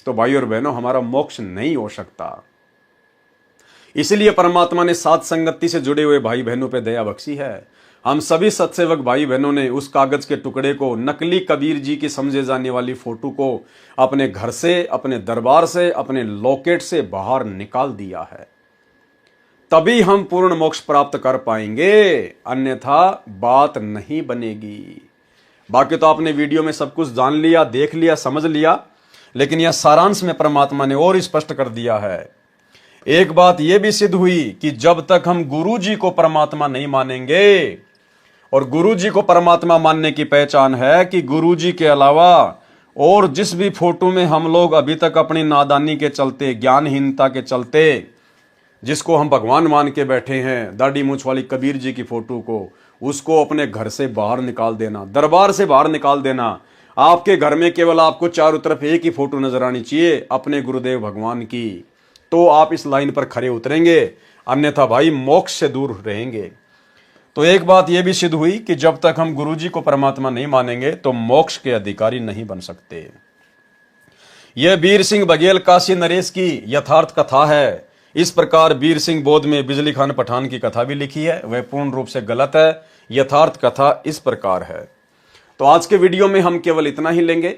तो भाई और बहनों हमारा मोक्ष नहीं हो सकता। इसलिए परमात्मा ने सात संगति से जुड़े हुए भाई बहनों पे दया बख्शी है। हम सभी सत्सेवक भाई बहनों ने उस कागज के टुकड़े को, नकली कबीर जी की समझे जाने वाली फोटो को अपने घर से, अपने दरबार से, अपने लॉकेट से बाहर निकाल दिया है। तभी हम पूर्ण मोक्ष प्राप्त कर पाएंगे, अन्यथा बात नहीं बनेगी। बाकी तो आपने वीडियो में सब कुछ जान लिया, देख लिया, समझ लिया, लेकिन यह सारांश में परमात्मा ने और स्पष्ट कर दिया है। एक बात यह भी सिद्ध हुई कि जब तक हम गुरु जी को परमात्मा नहीं मानेंगे, और गुरु जी को परमात्मा मानने की पहचान है कि गुरु जी के अलावा और जिस भी फोटो में हम लोग अभी तक अपनी नादानी के चलते, ज्ञानहीनता के चलते, जिसको हम भगवान मान के बैठे हैं, दाढ़ी मूछ वाली कबीर जी की फोटो को, उसको अपने घर से बाहर निकाल देना, दरबार से बाहर निकाल देना। आपके घर में केवल आपको चारों तरफ एक ही फोटो नजर आनी चाहिए, अपने गुरुदेव भगवान की, तो आप इस लाइन पर खड़े उतरेंगे, अन्यथा भाई मोक्ष से दूर रहेंगे। तो एक बात यह भी सिद्ध हुई कि जब तक हम गुरुजी को परमात्मा नहीं मानेंगे तो मोक्ष के अधिकारी नहीं बन सकते। यह वीर सिंह बघेल काशी नरेश की यथार्थ कथा है। इस प्रकार वीर सिंह बौद्ध में बिजली खान पठान की कथा भी लिखी है, वह पूर्ण रूप से गलत है। यथार्थ कथा इस प्रकार है। तो आज के वीडियो में हम केवल इतना ही लेंगे।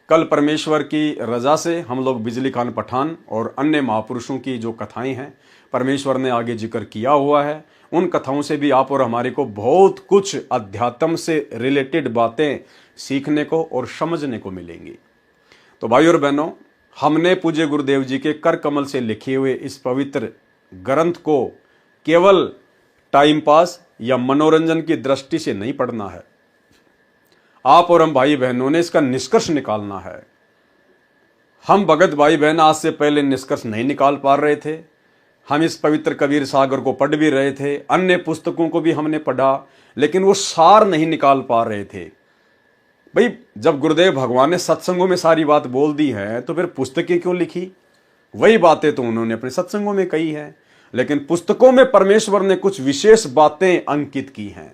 कल परमेश्वर की रजा से हम लोग बिजली खान पठान और अन्य महापुरुषों की जो कथाएं हैं, परमेश्वर ने आगे जिक्र किया हुआ है, उन कथाओं से भी आप और हमारे को बहुत कुछ अध्यात्म से रिलेटेड बातें सीखने को और समझने को मिलेंगी। तो भाई और बहनों, हमने पूज्य गुरुदेव जी के कर कमल से लिखे हुए इस पवित्र ग्रंथ को केवल टाइम पास या मनोरंजन की दृष्टि से नहीं पढ़ना है। आप और हम भाई बहनों ने इसका निष्कर्ष निकालना है। हम भगत भाई बहन आज से पहले निष्कर्ष नहीं निकाल पा रहे थे। हम इस पवित्र कबीर सागर को पढ़ भी रहे थे, अन्य पुस्तकों को भी हमने पढ़ा, लेकिन वो सार नहीं निकाल पा रहे थे। भाई जब गुरुदेव भगवान ने सत्संगों में सारी बात बोल दी है तो फिर पुस्तकें क्यों लिखी? वही बातें तो उन्होंने अपने सत्संगों में कही है, लेकिन पुस्तकों में परमेश्वर ने कुछ विशेष बातें अंकित की हैं,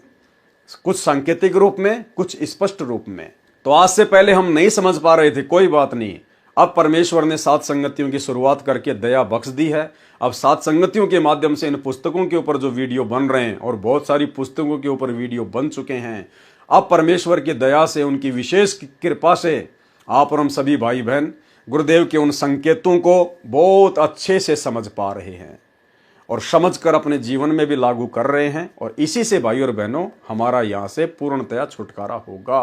कुछ सांकेतिक रूप में, कुछ स्पष्ट रूप में। तो आज से पहले हम नहीं समझ पा रहे थे, कोई बात नहीं। अब परमेश्वर ने सात संगतियों की शुरुआत करके दया बख्श दी है। अब सात संगतियों के माध्यम से इन पुस्तकों के ऊपर जो वीडियो बन रहे हैं, और बहुत सारी पुस्तकों के ऊपर वीडियो बन चुके हैं, अब परमेश्वर की दया से, उनकी विशेष कृपा से आप और हम सभी भाई बहन गुरुदेव के उन संकेतों को बहुत अच्छे से समझ पा रहे हैं और समझकर अपने जीवन में भी लागू कर रहे हैं। और इसी से भाई और बहनों हमारा यहाँ से पूर्णतया छुटकारा होगा,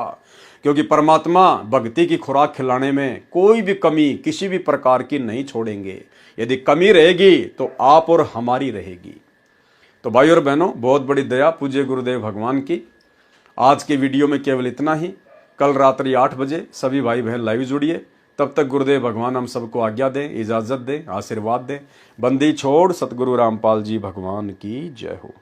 क्योंकि परमात्मा भक्ति की खुराक खिलाने में कोई भी कमी किसी भी प्रकार की नहीं छोड़ेंगे। यदि कमी रहेगी तो आप और हमारी रहेगी। तो भाई और बहनों, बहुत बड़ी दया पूज्य गुरुदेव भगवान की। आज के वीडियो में केवल इतना ही। कल रात्रि 8 बजे सभी भाई बहन लाइव जुड़िए। तब तक गुरुदेव भगवान हम सबको आज्ञा दें, इजाजत दें, आशीर्वाद दें। बंदी छोड़ सतगुरु रामपाल जी भगवान की जय हो।